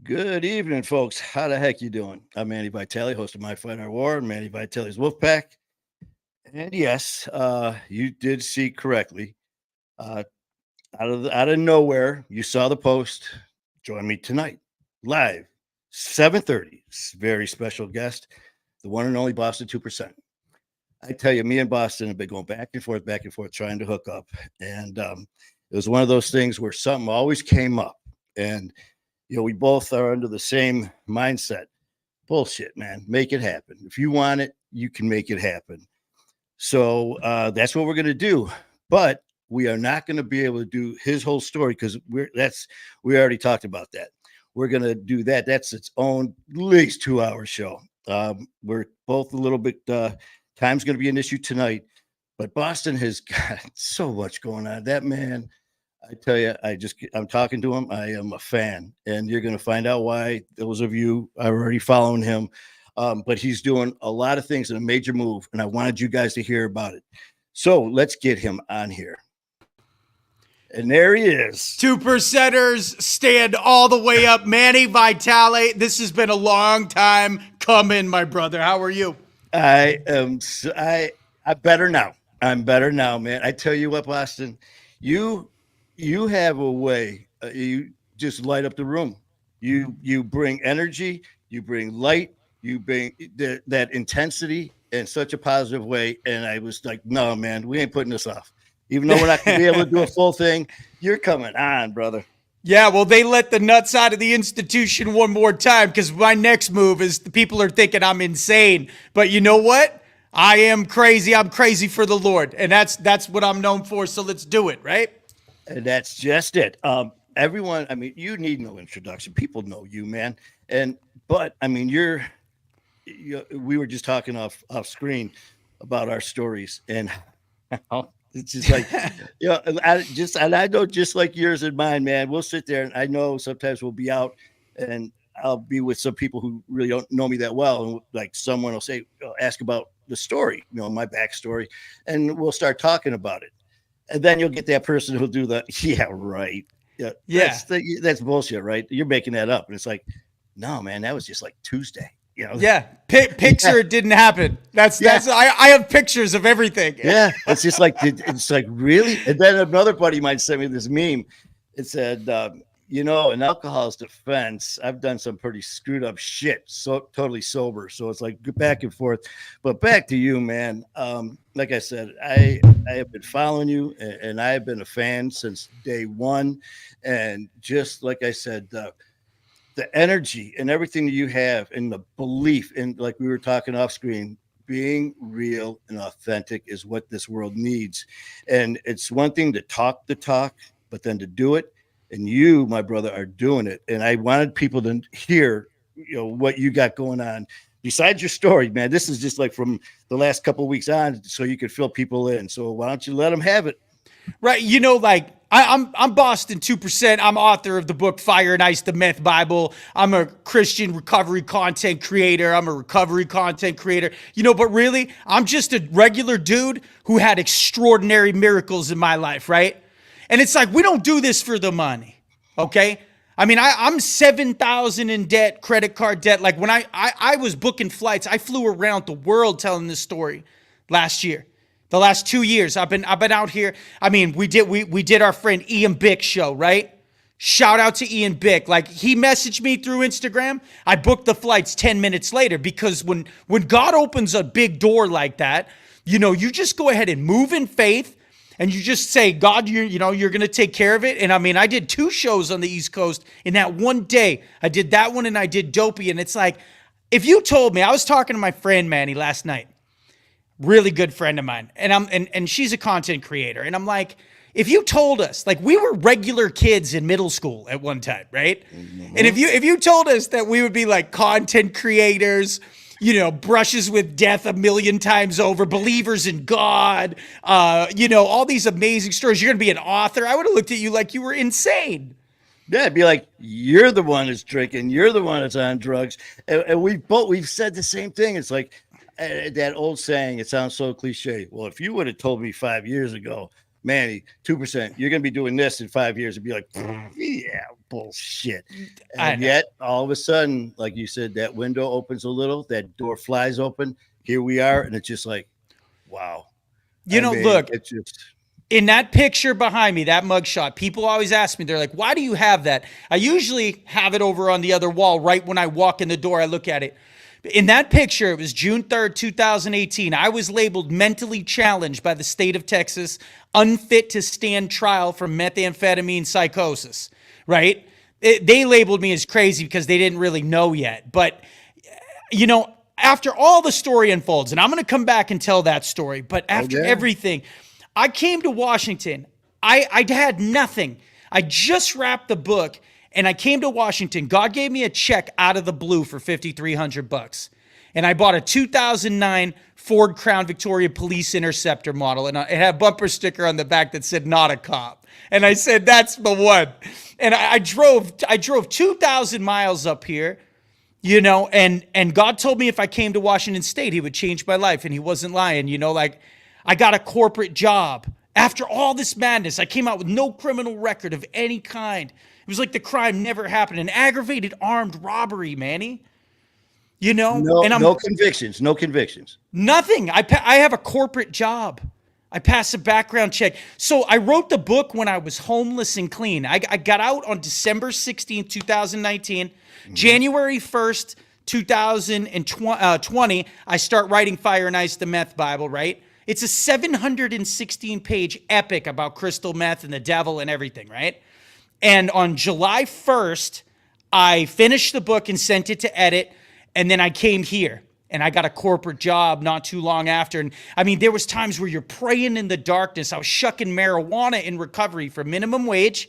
Good evening, folks. How the heck you doing? I'm Manny Vitale, host of My Fight Our War, Manny Vitale's Wolfpack. And yes, you did see correctly. Uh, out of nowhere, you saw the post. Join me tonight, live, 7:30. Very special guest, the one and only Boston 2%. I tell you, me and Boston have been going back and forth, trying to hook up. And it was one of those things where something always came up. And we both are under the same mindset. Bullshit, man. Make it happen. If you want it, you can make it happen. So that's what we're going to do. But we are not going to be able to do his whole story because we already talked about that. We're going to do that. That's its own at least 2 hour show. We're both a little bit. Time's going to be an issue tonight, but Boston has got so much going on. That man, I tell you, I'm talking to him. I am a fan, and you're going to find out why. Those of you are already following him, but he's doing a lot of things in a major move, and I wanted you guys to hear about it. So let's get him on here. And there he is. 2%ers stand all the way up. Manny Vitale. This has been a long time coming, my brother. How are you? I am. I better now. I'm better now, man. I tell you what, Boston, you have a way. You just light up the room. You bring energy. You bring light. You bring that intensity in such a positive way. And I was like, no, man, we ain't putting this off. Even though we're not going to be able to do a full thing, you're coming on, brother. Yeah, well, they let the nuts out of the institution one more time because my next move is the people are thinking I'm insane. But you know what? I am crazy. I'm crazy for the Lord. And that's what I'm known for. So let's do it, right? And that's just it. Everyone, I mean, you need no introduction. People know you, man. But I mean, we were just talking off screen about our stories and how it's just like, I know just like yours and mine, man, we'll sit there and I know sometimes we'll be out and I'll be with some people who really don't know me that well. And like someone will say, ask about the story, my backstory, and we'll start talking about it. And then you'll get that person who'll do the, yeah, right. Yeah. That's bullshit, right? You're making that up. And it's like, no, man, that was just like Tuesday. Yeah, picture it didn't happen. That's I have pictures of everything. Yeah, it's just like really. And then another buddy might send me this meme. It said, in alcohol's defense, I've done some pretty screwed up shit, so totally sober. So it's like back and forth. But back to you, man. Like I said, I have been following you, and I have been a fan since day one. And just like I said, the energy and everything that you have and the belief in, like we were talking off screen, being real and authentic is what this world needs. And it's one thing to talk the talk, but then to do it. And you, my brother, are doing it. And I wanted people to hear, what you got going on besides your story, man. This is just like from the last couple of weeks on, so you could fill people in. So why don't you let them have it? Right. I'm Boston 2%. I'm author of the book Fire and Ice, the Meth Bible. I'm a Christian recovery content creator. I'm a recovery content creator. But really, I'm just a regular dude who had extraordinary miracles in my life, right? And it's like, we don't do this for the money, okay? I mean, I'm 7,000 in debt, credit card debt. Like when I was booking flights, I flew around the world telling this story last year. The last 2 years, I've been out here. I mean, we did our friend Ian Bick show, right? Shout out to Ian Bick. Like he messaged me through Instagram. I booked the flights 10 minutes later because when God opens a big door like that, you just go ahead and move in faith and you just say, God, you're going to take care of it. And I mean, I did 2 shows on the East Coast in that one day. I did that one and I did Dopey. And it's like, if you told me, I was talking to my friend Manny last night. Really good friend of mine. And she's a content creator. And I'm like, if you told us, like we were regular kids in middle school at one time, right? Mm-hmm. And if you told us that we would be like content creators, brushes with death a million times over, believers in God, all these amazing stories, you're going to be an author, I would have looked at you like you were insane. Yeah, it'd be like, you're the one that's drinking, you're the one that's on drugs. And we've said the same thing. It's like, that old saying, it sounds so cliche. Well, if you would have told me 5 years ago, Manny, 2%, you're going to be doing this in 5 years. And be like, yeah, bullshit. I And know. yet, all of a sudden, like you said, that window opens a little, that door flies open. Here we are. And it's just like, wow. You I know, mean, look, it's just, in that picture behind me, that mugshot, people always ask me, they're like, why do you have that? I usually have it over on the other wall right when I walk in the door. I look at it. In that picture, it was June 3rd, 2018. I was labeled mentally challenged by the state of Texas, unfit to stand trial for methamphetamine psychosis, right? They labeled me as crazy because they didn't really know yet. But, you know, after all the story unfolds, and I'm going to come back and tell that story, but after yeah. everything, I came to Washington. I had nothing. I just wrapped the book and I came to Washington. God gave me a check out of the blue for $5,300. And I bought a 2009 Ford Crown Victoria Police Interceptor model. And it had a bumper sticker on the back that said, not a cop. And I said, that's the one. And I drove 2,000 miles up here, you know, and God told me if I came to Washington State, he would change my life. And he wasn't lying, you know, like I got a corporate job. After all this madness, I came out with no criminal record of any kind. It was like the crime never happened. An aggravated armed robbery, Manny. You know? no, And I'm no convictions, no convictions. nothing. I have a corporate job. I passed a background check. So I wrote the book when I was homeless and clean. I got out on December 16th, 2019. January 1st, 2020, I start writing Fire and Ice, the Meth Bible, right? It's a 716-page epic about crystal meth and the devil and everything, right? And on July 1st, I finished the book and sent it to edit. And then I came here and I got a corporate job not too long after. And I mean, there was times where you're praying in the darkness. I was shucking marijuana in recovery for minimum wage.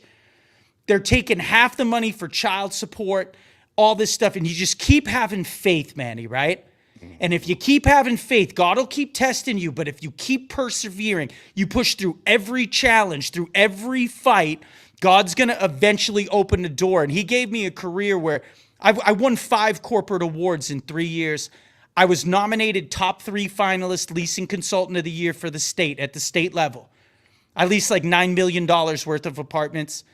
They're taking half the money for child support, all this stuff. And you just keep having faith, Manny, right? And if you keep having faith, God will keep testing you. But if you keep persevering, you push through every challenge, through every fight, God's going to eventually open the door. And he gave me a career where I won 5 corporate awards in 3 years. I was nominated top 3 finalist leasing consultant of the year for the state at the state level. I leased like $9 million worth of apartments.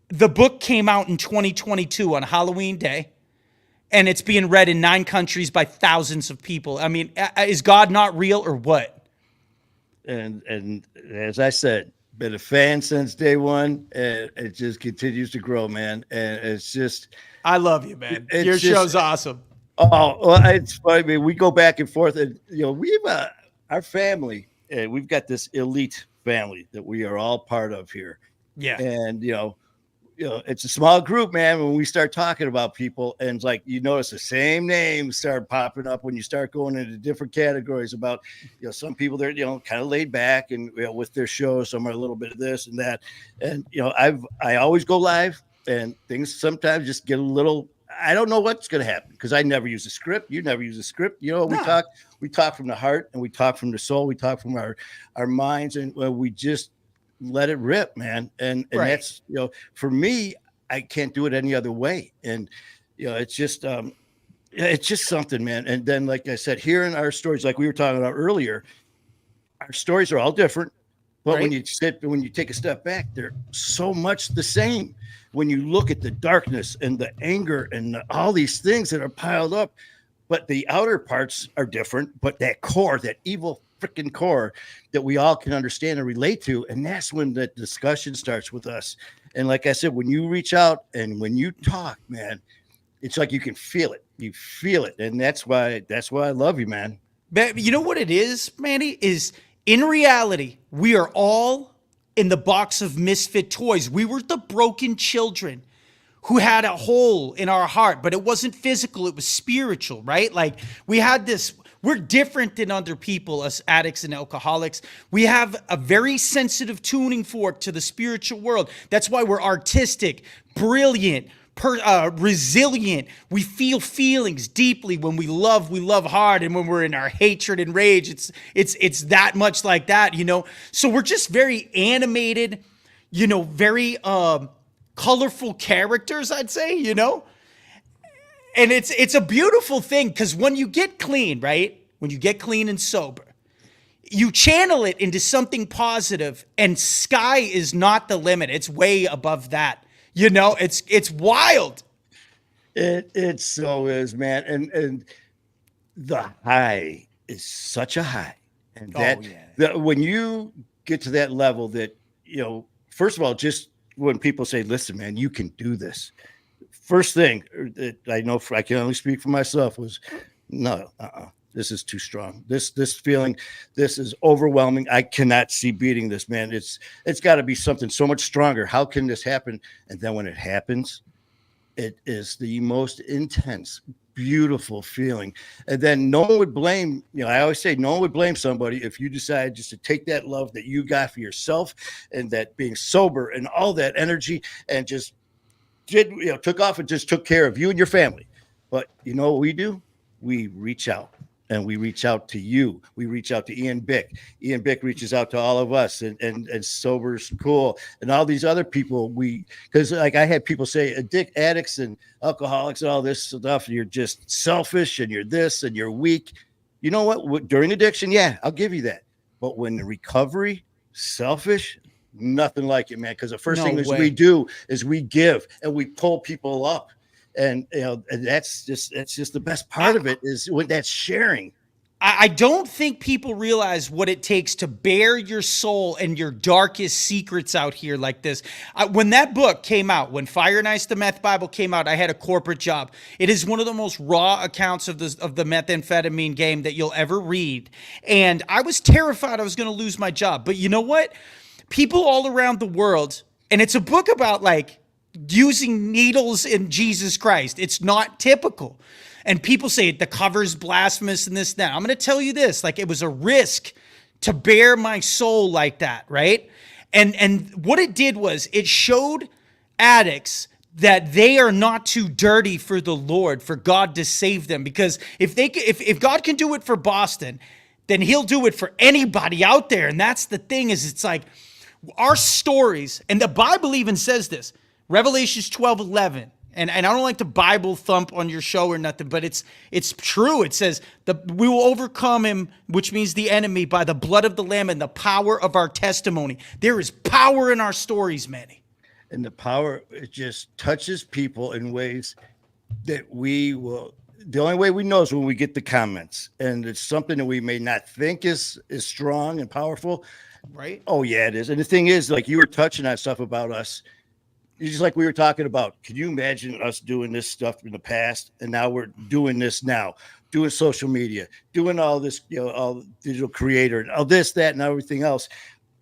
The book came out in 2022 on Halloween Day, and it's being read in 9 countries by thousands of people. I mean, is God not real or what? And as I said, been a fan since day one, and it just continues to grow, man. And it's just, I love you, man. it's Your just, show's awesome. oh, well, it's funny. I mean, we go back and forth, and you know, we've our family, and we've got this elite family that we are all part of here. Yeah. And you know, it's a small group, man. When we start talking about people, and it's like you notice the same names start popping up when you start going into different categories about, you know, some people they're, you know, kind of laid back and, you know, with their shows, some are a little bit of this and that. And, you know, I always go live, and things sometimes just get a little, I don't know what's going to happen because I never use a script. You never use a script. You know, we talk from the heart, and we talk from the soul. We talk from our minds, and we just let it rip, man. And Right. that's, you know, for me, I can't do it any other way. And, you know, it's just something, man. And then, like I said, hearing our stories, like we were talking about earlier, our stories are all different. But when you take a step back, they're so much the same. When you look at the darkness and the anger and all these things that are piled up, but the outer parts are different. But that core, that evil freaking core that we all can understand and relate to. And that's when the discussion starts with us. And like I said, when you reach out and when you talk, man, it's like you can feel it. You feel it. And that's why I love you, man. But you know what it is, Manny, is in reality, we are all in the box of misfit toys. We were the broken children who had a hole in our heart, but it wasn't physical, it was spiritual, right? Like we had this, we're different than other people, us addicts and alcoholics. We have a very sensitive tuning fork to the spiritual world. That's why we're artistic, brilliant, resilient. We feel feelings deeply. When we love hard, and when we're in our hatred and rage, it's that much like that, you know? So we're just very animated, you know, very colorful characters, I'd say, you know? And it's a beautiful thing, because when you get clean, right? When you get clean and sober, you channel it into something positive, and sky is not the limit. It's way above that. You know, it's wild. It so is, man. And the high is such a high. And Oh that yeah. when you get to that level that, first of all, just when people say, listen, man, you can do this. First thing that I know, I can only speak for myself, was no, this is too strong. This feeling, this is overwhelming. I cannot see beating this, man. It's got to be something so much stronger. How can this happen? And then when it happens, it is the most intense, beautiful feeling. And then no one would blame, I always say no one would blame somebody if you decide just to take that love that you got for yourself and that being sober and all that energy and just took off and just took care of you and your family. But you know what we do? We reach out. And we reach out to you. We reach out to Ian Bick. Ian Bick reaches out to all of us, and Sober's Cool, and all these other people. Because like I had people say, addicts and alcoholics and all this stuff, you're just selfish and you're this and you're weak. You know what? During addiction, yeah, I'll give you that. But when the recovery, selfish, nothing like it, man. Because the first No thing is way. we do is we give and we pull people up. And and that's just the best part of it, is when that's sharing. I don't think people realize what it takes to bare your soul and your darkest secrets out here like this. When that book came out, when Fire and Ice, the Meth Bible came out, I had a corporate job. It is one of the most raw accounts of the methamphetamine game that you'll ever read. And I was terrified I was going to lose my job. But you know what? People all around the world, and it's a book about like using needles in Jesus Christ. It's not typical. And people say the cover's blasphemous and this, that. I'm going to tell you this, like, it was a risk to bare my soul like that, right? And what it did was it showed addicts that they are not too dirty for the Lord, for God to save them. Because if God can do it for Boston, then he'll do it for anybody out there. And that's the thing, is it's like our stories, and the Bible even says this, Revelations 12:11, and I don't like to Bible thump on your show or nothing, but it's true. It says we will overcome him, which means the enemy, by the blood of the Lamb and the power of our testimony. There is power in our stories, Manny. And the power, it just touches people in ways that the only way we know is when we get the comments. And it's something that we may not think is strong and powerful. Right? Oh, yeah, it is. And the thing is, like, you were touching on stuff about us. It's just like we were talking about. Can you imagine us doing this stuff in the past, and now we're doing this now, doing social media, doing all this, all digital creator, and all this, that, and everything else.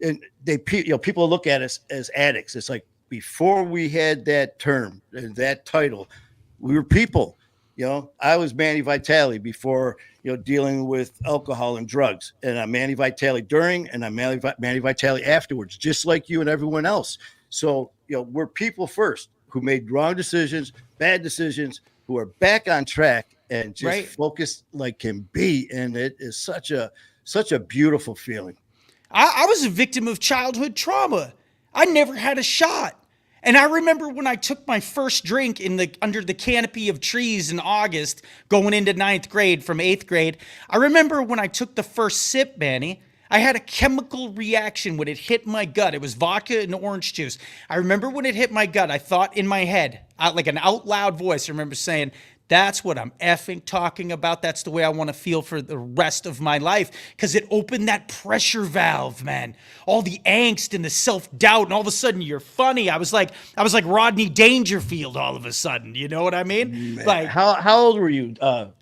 And people look at us as addicts. It's like before we had that term and that title, we were people. I was Manny Vitale before, dealing with alcohol and drugs, and I'm Manny Vitale during, and I'm Manny Vitale afterwards, just like you and everyone else. So, we're people first who made wrong decisions, bad decisions, who are back on track and just focused like can be. And it is such a beautiful feeling. I was a victim of childhood trauma. I never had a shot. And I remember when I took my first drink under the canopy of trees in August, going into 9th grade from 8th grade. I remember when I took the first sip, Manny, I had a chemical reaction when it hit my gut. It was vodka and orange juice. I remember when it hit my gut, I thought in my head, like an out loud voice, I remember saying, that's what I'm effing talking about. That's the way I want to feel for the rest of my life. Because it opened that pressure valve, man. All the angst and the self-doubt, and all of a sudden you're funny. I was like Rodney Dangerfield all of a sudden. You know what I mean? Man, like how old were you,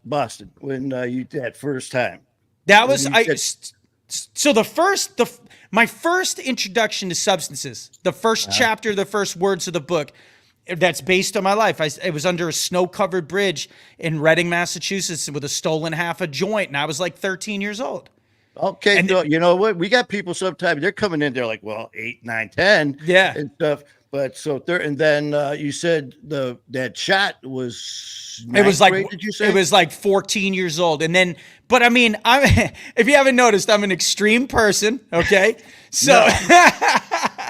Boston, when you did that first time? That was So my first introduction to substances, the first chapter, the first words of the book, that's based on my life. It was under a snow-covered bridge in Reading, Massachusetts, with a stolen half a joint, and I was like 13 years old. Okay, And so you know what? We got people sometimes, they're coming in, they're like, well, 8, 9, 10, Yeah. and stuff. But so there, and then you said that shot was It was ninth like grade, did you say? it was like 14 years old, and then. But I mean, if you haven't noticed, I'm an extreme person. Okay, so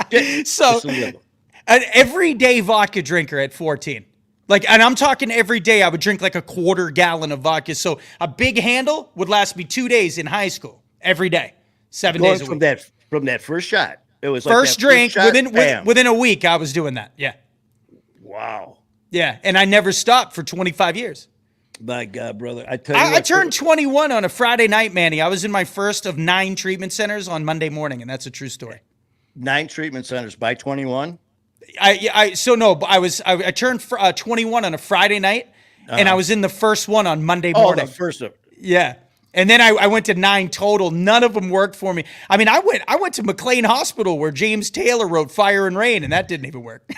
Just a little. an everyday vodka drinker at 14. Like, and I'm talking every day. I would drink like a quarter gallon of vodka. So a big handle would last me 2 days in high school every day. 7 Going days a week. from that first shot. It was like First that first drink shot, bam. within a week, I was doing that. Yeah. Wow. Yeah. And I never stopped for 25 years. My God, brother. I tell you I what, turned 21 on a Friday night, Manny. I was in my first of 9 treatment centers on Monday morning, and that's a true story. 9 treatment centers by 21. I turned 21 on a Friday night, and I was in the first one on Monday Oh, morning. the first of Yeah. And then I went to 9 total. None of them worked for me. I mean, I went to McLean Hospital where James Taylor wrote Fire and Rain, and that didn't even work.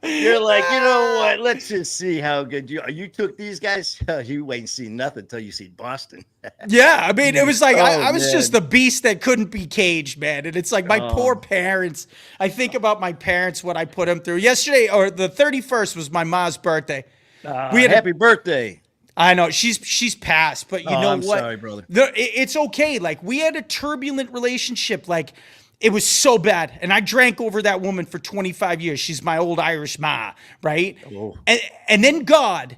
You're like, you know what? Let's just see how good you took these guys. You ain't seen nothing until you see Boston. Yeah, I mean, it was like I was man. just the beast that couldn't be caged, man. And it's like my poor parents. I think about my parents, what I put them through. Yesterday, or the 31st, was my mom's birthday. We had Happy birthday. I know she's passed, but you know I'm what? sorry, brother. It's okay. Like, we had a turbulent relationship. Like, it was so bad, and I drank over that woman for 25 years. She's my old Irish ma, right? Oh. And then God,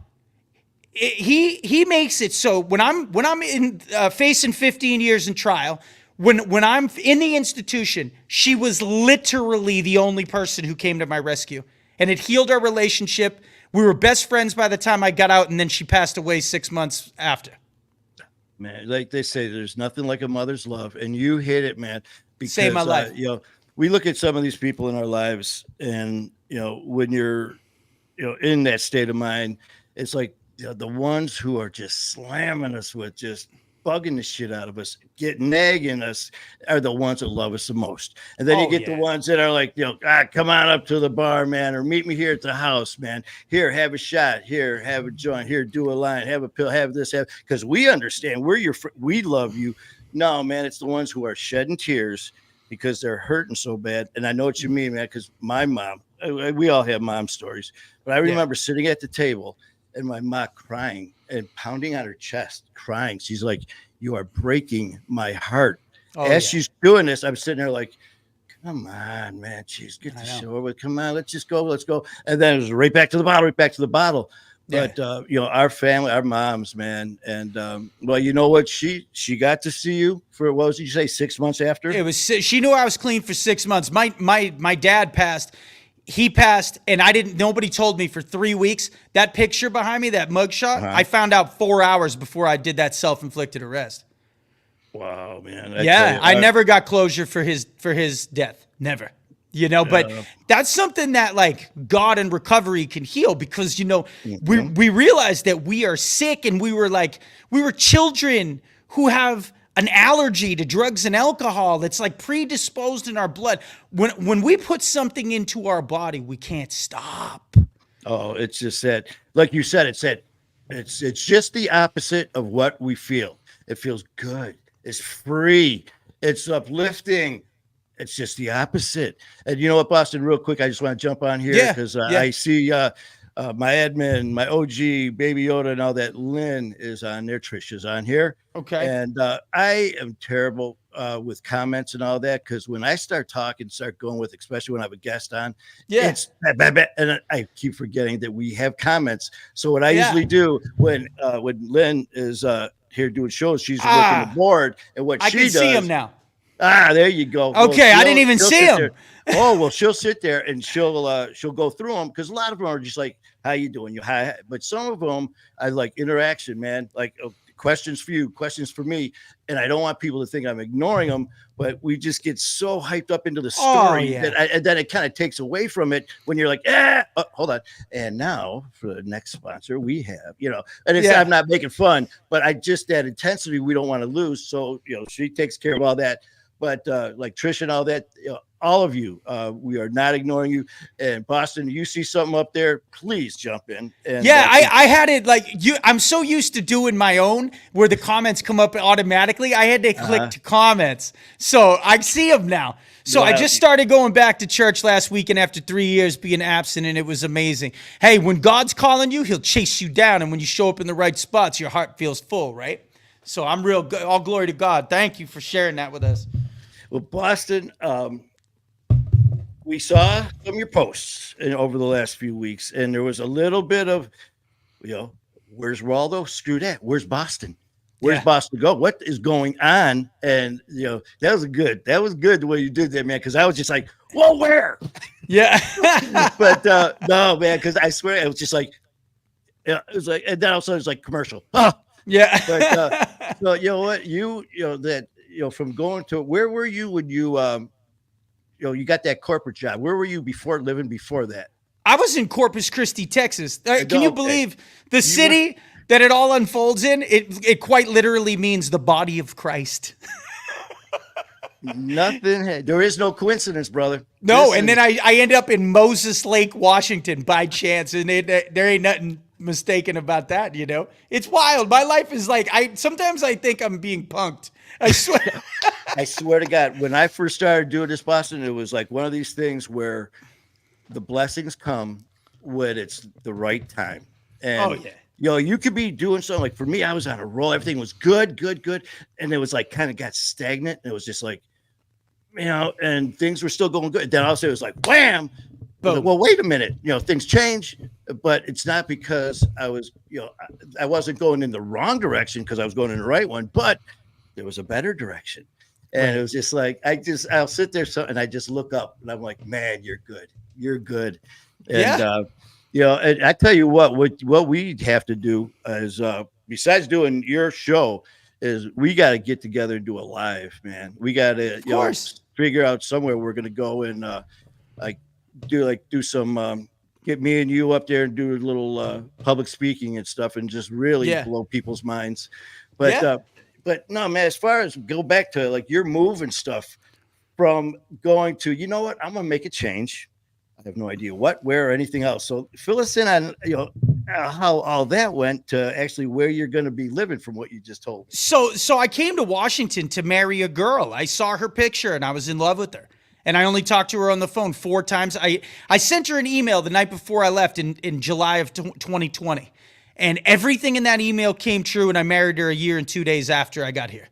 he makes it so when I'm in facing 15 years in trial, when I'm in the institution, she was literally the only person who came to my rescue, and it healed our relationship. We were best friends by the time I got out, and then she passed away 6 months after. Man, like they say, there's nothing like a mother's love, and you hit it, man. Because, Saved my life. We look at some of these people in our lives, and when you're, in that state of mind, it's like the ones who are just slamming us with just bugging the shit out of us, nagging us, are the ones that love us the most. And then you get the ones that are like, come on up to the bar, man, or meet me here at the house, man. Here, have a shot. Here, have a joint. Here, do a line. Have a pill. Have this. Because we understand we're your. We love you. No, man, it's the ones who are shedding tears because they're hurting so bad. And I know what you mean, man. Because my mom, we all have mom stories, but I remember sitting at the table and my mom crying and pounding on her chest, crying. She's like, "You are breaking my heart." As she's doing this, I'm sitting there like, "Come on, man. Jeez, get the show over. Come on, let's just go. Let's go." And then it was right back to the bottle. But our family, our moms, man, and well, you know what? She got to see you for, what was it, you say, 6 months after? It was. She knew I was clean for 6 months. My dad passed. He passed, and nobody told me for 3 weeks. That picture behind me, that mugshot, I found out 4 hours before I did that self-inflicted arrest. Wow, man. I never got closure for his death. Never. But that's something that, like, God and recovery can heal, because, we realized that we are sick, and we were children who have an allergy to drugs and alcohol that's like predisposed in our blood. When we put something into our body, we can't stop. Oh, it's just that, like you said, it's just the opposite of what we feel. It feels good. It's free. It's uplifting. It's just the opposite. And you know what, Boston, real quick, I just want to jump on here because I see my admin, my OG, Baby Yoda, and all that. Lynn is on there. Trisha's on here. Okay. And I am terrible with comments and all that, because when I start talking, start going with, especially when I have a guest on, it's and I keep forgetting that we have comments. So what I usually do when Lynn is here doing shows, she's working the board, and what I she can does. see him now. There you go. Okay, I didn't even see him. Oh, well, she'll sit there and she'll go through them, because a lot of them are just like, "How you doing?" But some of them I like interaction, man. Like, questions for you, questions for me, and I don't want people to think I'm ignoring them. But we just get so hyped up into the story and then it kind of takes away from it when you're like, hold on. And now for the next sponsor, we have, and it's, I'm not making fun, but that intensity we don't want to lose. So, she takes care of all that. But like Trish and all that, all of you, we are not ignoring you. And Boston, you see something up there, please jump in. And, I had it like you. I'm so used to doing my own where the comments come up automatically. I had to click to comments, so I see them now. So I just started going back to church last weekend after 3 years being absent, and it was amazing. Hey, when God's calling you, He'll chase you down, and when you show up in the right spots, your heart feels full, right? So I'm real good. All glory to God. Thank you for sharing that with us. Well, Boston, we saw some of your posts over the last few weeks, and there was a little bit of, where's Waldo? Screw that. Where's Boston? Where's Yeah. Boston go? What is going on? And that was good. That was good the way you did that, man. Because I was just like, whoa, where? Yeah. But no, man. Because I swear it was just like, it was like, and then also it was like commercial. Huh. Yeah. But so you know what from going to where were you when you got that corporate job? Where were you living before that? I was in Corpus Christi, Texas. Can you Okay. believe the You were city that it all unfolds in? It quite literally means the body of Christ. there is no coincidence, brother. No, and then I ended up in Moses Lake, Washington by chance, and there ain't nothing mistaken about that, It's wild. My life is like, sometimes I think I'm being punked. I swear. I swear to God, when I first started doing this, Boston, it was like one of these things where the blessings come when it's the right time. And Oh, yeah. you could be doing something like for me, I was on a roll. Everything was good. And it was like kind of got stagnant. And it was just like, and things were still going good. Then all of a sudden it was like, wham. Like, well, wait a minute. Things change, but it's not because I was, I wasn't going in the wrong direction because I was going in the right one, but there was a better direction. And it was just like, I'll sit there and I just look up and I'm like, man, you're good. You're good. And, and I tell you what we have to do is, besides doing your show, is we got to get together and do a live, man. We got to, figure out somewhere we're going to go and, do some, get me and you up there and do a little, public speaking and stuff and just really blow people's minds. But no, man, as far as go back to like your move and stuff from going to, you know what, I'm going to make a change. I have no idea what, where, or anything else. So fill us in on, how all that went to actually where you're going to be living from what you just told me. So I came to Washington to marry a girl. I saw her picture and I was in love with her. And I only talked to her on the phone 4 times. I sent her an email the night before I left in July of 2020. And everything in that email came true, and I married her a year and 2 days after I got here.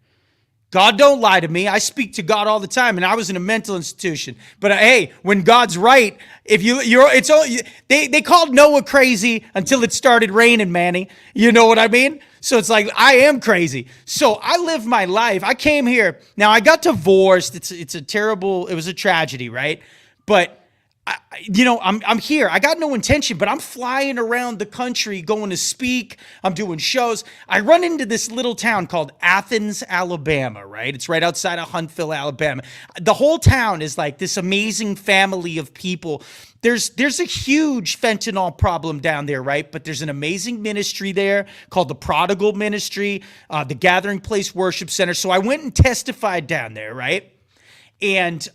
God don't lie to me. I speak to God all the time, and I was in a mental institution. But hey, when God's right, they called Noah crazy until it started raining, Manny. You know what I mean? So it's like I am crazy. So I live my life. I came here. Now I got divorced. It was a tragedy, right? But I'm here. I got no intention, but I'm flying around the country going to speak. I'm doing shows. I run into this little town called Athens, Alabama, right? It's right outside of Huntsville, Alabama. The whole town is like this amazing family of people. There's a huge fentanyl problem down there, right? But there's an amazing ministry there called the Prodigal Ministry, the Gathering Place Worship Center. So I went and testified down there, right? And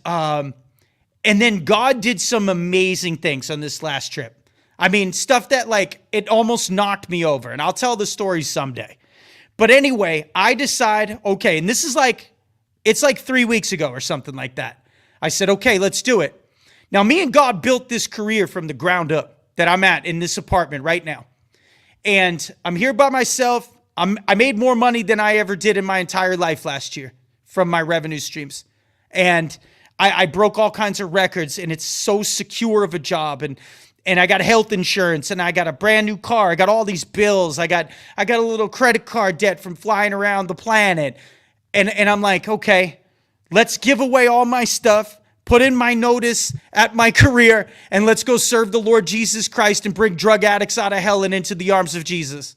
then God did some amazing things on this last trip. I mean, stuff that like, it almost knocked me over. And I'll tell the story someday. But anyway, I decide, okay, and this is like, it's like 3 weeks ago or something like that. I said, okay, let's do it. Now, me and God built this career from the ground up that I'm at in this apartment right now. And I'm here by myself. I made more money than I ever did in my entire life last year from my revenue streams. And I broke all kinds of records, and it's so secure of a job, and I got health insurance, and I got a brand new car. I got all these bills. I got a little credit card debt from flying around the planet, and I'm like, okay, let's give away all my stuff, put in my notice at my career, and let's go serve the Lord Jesus Christ and bring drug addicts out of hell and into the arms of Jesus.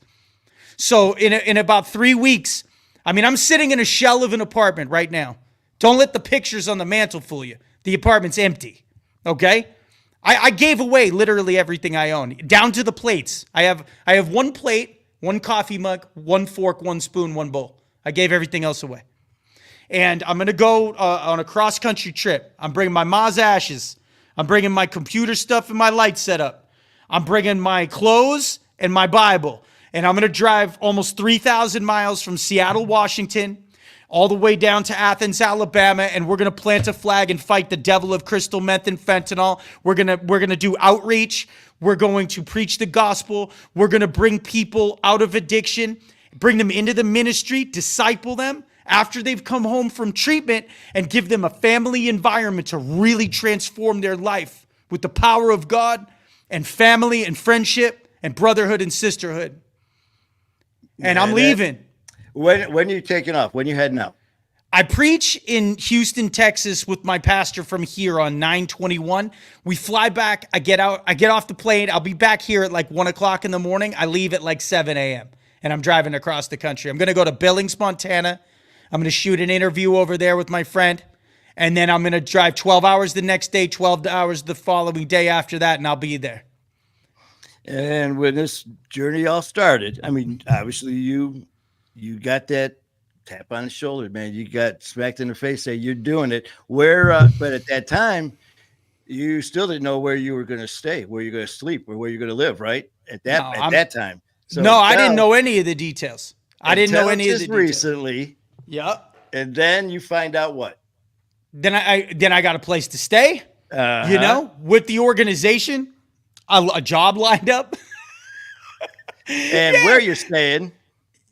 So in about 3 weeks, I mean, I'm sitting in a shell of an apartment right now. Don't let the pictures on the mantle fool you. The apartment's empty, okay? I gave away literally everything I own, down to the plates. I have 1 plate, 1 coffee mug, 1 fork, 1 spoon, 1 bowl. I gave everything else away. And I'm going to go on a cross-country trip. I'm bringing my ma's ashes. I'm bringing my computer stuff and my light setup. I'm bringing my clothes and my Bible. And I'm going to drive almost 3,000 miles from Seattle, Washington, all the way down to Athens, Alabama, and we're going to plant a flag and fight the devil of crystal meth and fentanyl. We're going to do outreach. We're going to preach the gospel. We're going to bring people out of addiction, bring them into the ministry, disciple them after they've come home from treatment, and give them a family environment to really transform their life with the power of God and family and friendship and brotherhood and sisterhood. And I'm leaving. When are you taking off? When you heading out? I preach in Houston, Texas with my pastor from here on 9/21. We fly back. I get off the plane. I'll be back here at like 1 o'clock in the morning. I leave at like 7 a.m. and I'm driving across the country. I'm going to go to Billings, Montana. I'm going to shoot an interview over there with my friend. And then I'm going to drive 12 hours the next day, 12 hours the following day after that, and I'll be there. And when this journey all started, I mean, obviously you got that tap on the shoulder, man. You got smacked in the face, say you're doing it. But at that time, you still didn't know where you were going to stay, where you're going to sleep, or where you're going to live, right? At that time. So no, I didn't know any of the details. I didn't know any of the details. Recently. Yep. And then you find out what? Then I got a place to stay, with the organization, a job lined up. And where you're staying.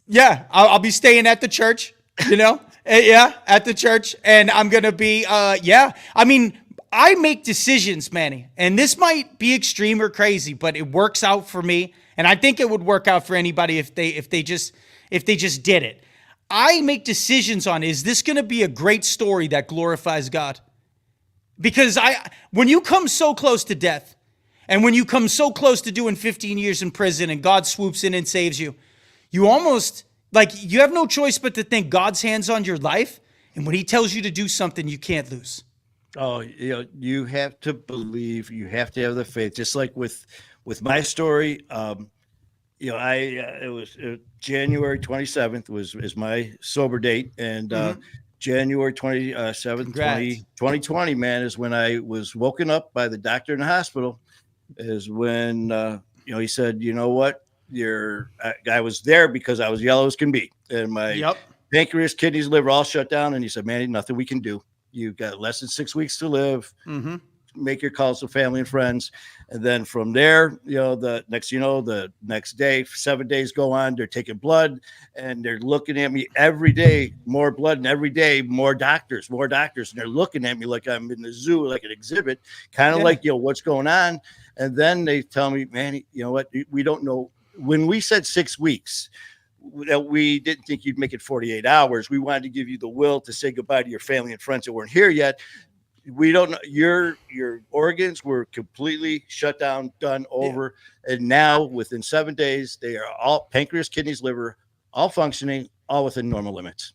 Yeah, I'll be staying at the church, at the church. And I'm going to be, I mean, I make decisions, Manny, and this might be extreme or crazy, but it works out for me. And I think it would work out for anybody if they just did it. I make decisions on, is this going to be a great story that glorifies God? Because when you come so close to death, and when you come so close to doing 15 years in prison and God swoops in and saves you, you almost, you have no choice but to think God's hands on your life. And when he tells you to do something, you can't lose. Oh, you have to believe, you have to have the faith. Just like with my story, it was January 27th is my sober date, and January 27th, 2020, man, is when I was woken up by the doctor in the hospital. Is when he said, you know what, I was there because I was yellow as can be, and my pancreas, kidneys, liver all shut down, and he said, man, nothing we can do. You've got less than 6 weeks to live. Mm-hmm. Make your calls to family and friends. And then from there, the next day, 7 days go on, they're taking blood and they're looking at me every day, more blood, and every day, more doctors. And they're looking at me like I'm in the zoo, like an exhibit, kind of like, what's going on? And then they tell me, man, you know what? We don't know. When we said 6 weeks, we didn't think you'd make it 48 hours. We wanted to give you the will to say goodbye to your family and friends that weren't here yet. We don't know. Your organs were completely shut down, done, over. Yeah. And now within 7 days, they are all pancreas, kidneys, liver, all functioning, all within normal limits.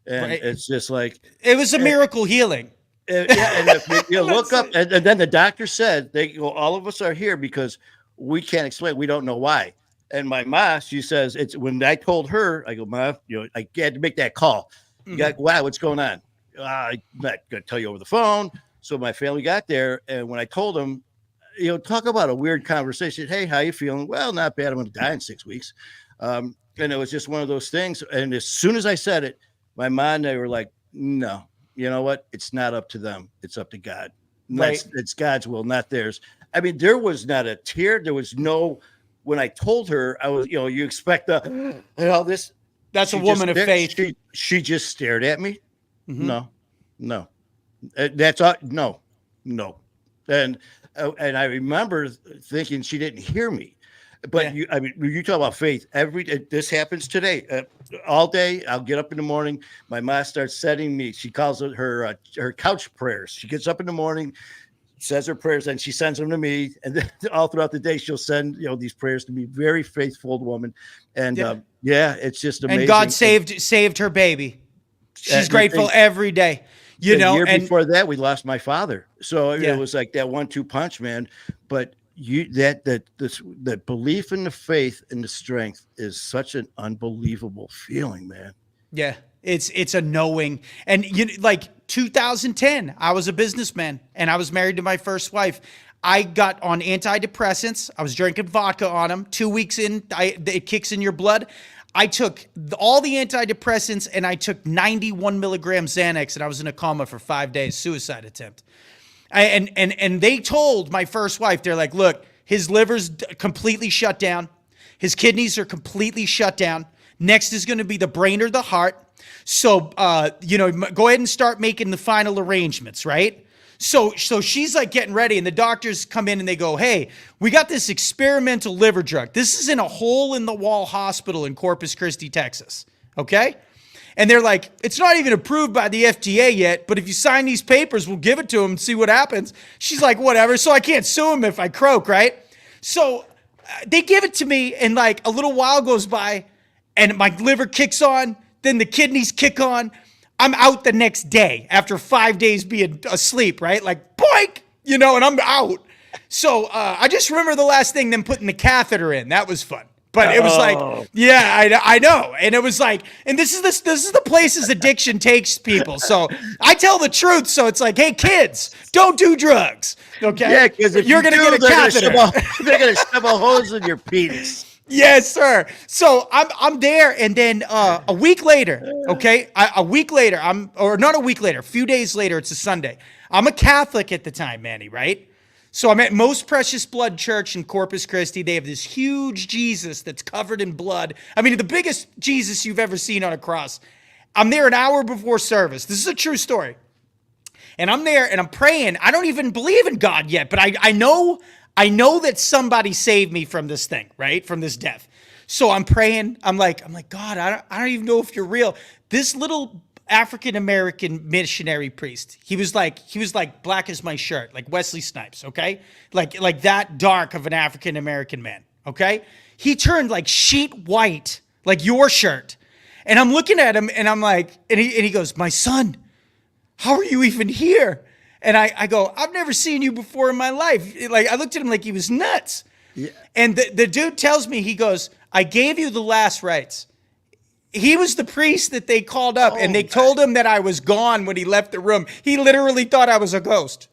And it's just like, it was a miracle healing. And if you look up, and then the doctor said, all of us are here because we can't explain. We don't know why. And my ma, she says, it's when I told her, I go, Ma, I had to make that call. Wow, what's going on? I'm not going to tell you over the phone. So my family got there, and when I told them, talk about a weird conversation. Hey, how you feeling? Well, not bad. I'm going to die in 6 weeks. And it was just one of those things. And as soon as I said it, my mom and they were like, no, you know what? It's not up to them. It's up to God. Right. It's God's will, not theirs. I mean, there was not a tear. There was no, when I told her, I was, you expect this. That's a woman of faith. She just stared at me. Mm-hmm. No. That's all. No. And I remember thinking she didn't hear me. But you talk about faith. This happens today. All day, I'll get up in the morning. My mom starts setting me. She calls it her couch prayers. She gets up in the morning, says her prayers, and she sends them to me. And then all throughout the day, she'll send these prayers to me. Very faithful woman. And it's just amazing. And God saved her baby. She's grateful every day. The year before that, we lost my father. So it was like that 1-2 punch, man. But that belief in the faith and the strength is such an unbelievable feeling, man. Yeah, it's a knowing. And 2010, I was a businessman and I was married to my first wife. I got on antidepressants. I was drinking vodka on them. 2 weeks in, it kicks in your blood. I took all the antidepressants and I took 91 milligrams Xanax, and I was in a coma for 5 days, suicide attempt. And they told my first wife, they're like, look, his liver's completely shut down. His kidneys are completely shut down. Next is going to be the brain or the heart. So, go ahead and start making the final arrangements, right? So she's like getting ready, and the doctors come in and they go, hey, we got this experimental liver drug. This is in a hole in the wall hospital in Corpus Christi, Texas. Okay. And they're like, it's not even approved by the FDA yet, but if you sign these papers, we'll give it to him and see what happens. She's like, whatever. So I can't sue him if I croak, right? So they give it to me, and like a little while goes by, and my liver kicks on, then the kidneys kick on. I'm out the next day after 5 days being asleep, right? Like, boink, and I'm out. So I just remember the last thing, them putting the catheter in. That was fun. But it was like, yeah, I know. And it was like, and this is the places addiction takes people. So I tell the truth. So it's like, hey, kids, don't do drugs. Okay? Yeah, because if you're going to get a catheter. They're going to shove a hose in your penis. Yes, sir. So I'm there, and then a week later, okay, a week later, not a week later, a few days later, it's a Sunday. I'm a Catholic at the time, Manny, right? So I'm at Most Precious Blood Church in Corpus Christi. They have this huge Jesus that's covered in blood. I mean, the biggest Jesus you've ever seen on a cross. I'm there an hour before service. This is a true story. And I'm there and I'm praying. I don't even believe in God yet, but I know that somebody saved me from this thing, right? From this death. So I'm praying. I'm like, God, I don't even know if you're real. This little African-American missionary priest, he was like black as my shirt, like Wesley Snipes, okay? Like that dark of an African-American man, okay? He turned like sheet white, like your shirt. And I'm looking at him and I'm like, and he goes, my son, how are you even here? And I go, I've never seen you before in my life. Like, I looked at him like he was nuts. Yeah. And the dude tells me, he goes, I gave you the last rites. He was the priest that they called up, and they told him that I was gone when he left the room. He literally thought I was a ghost.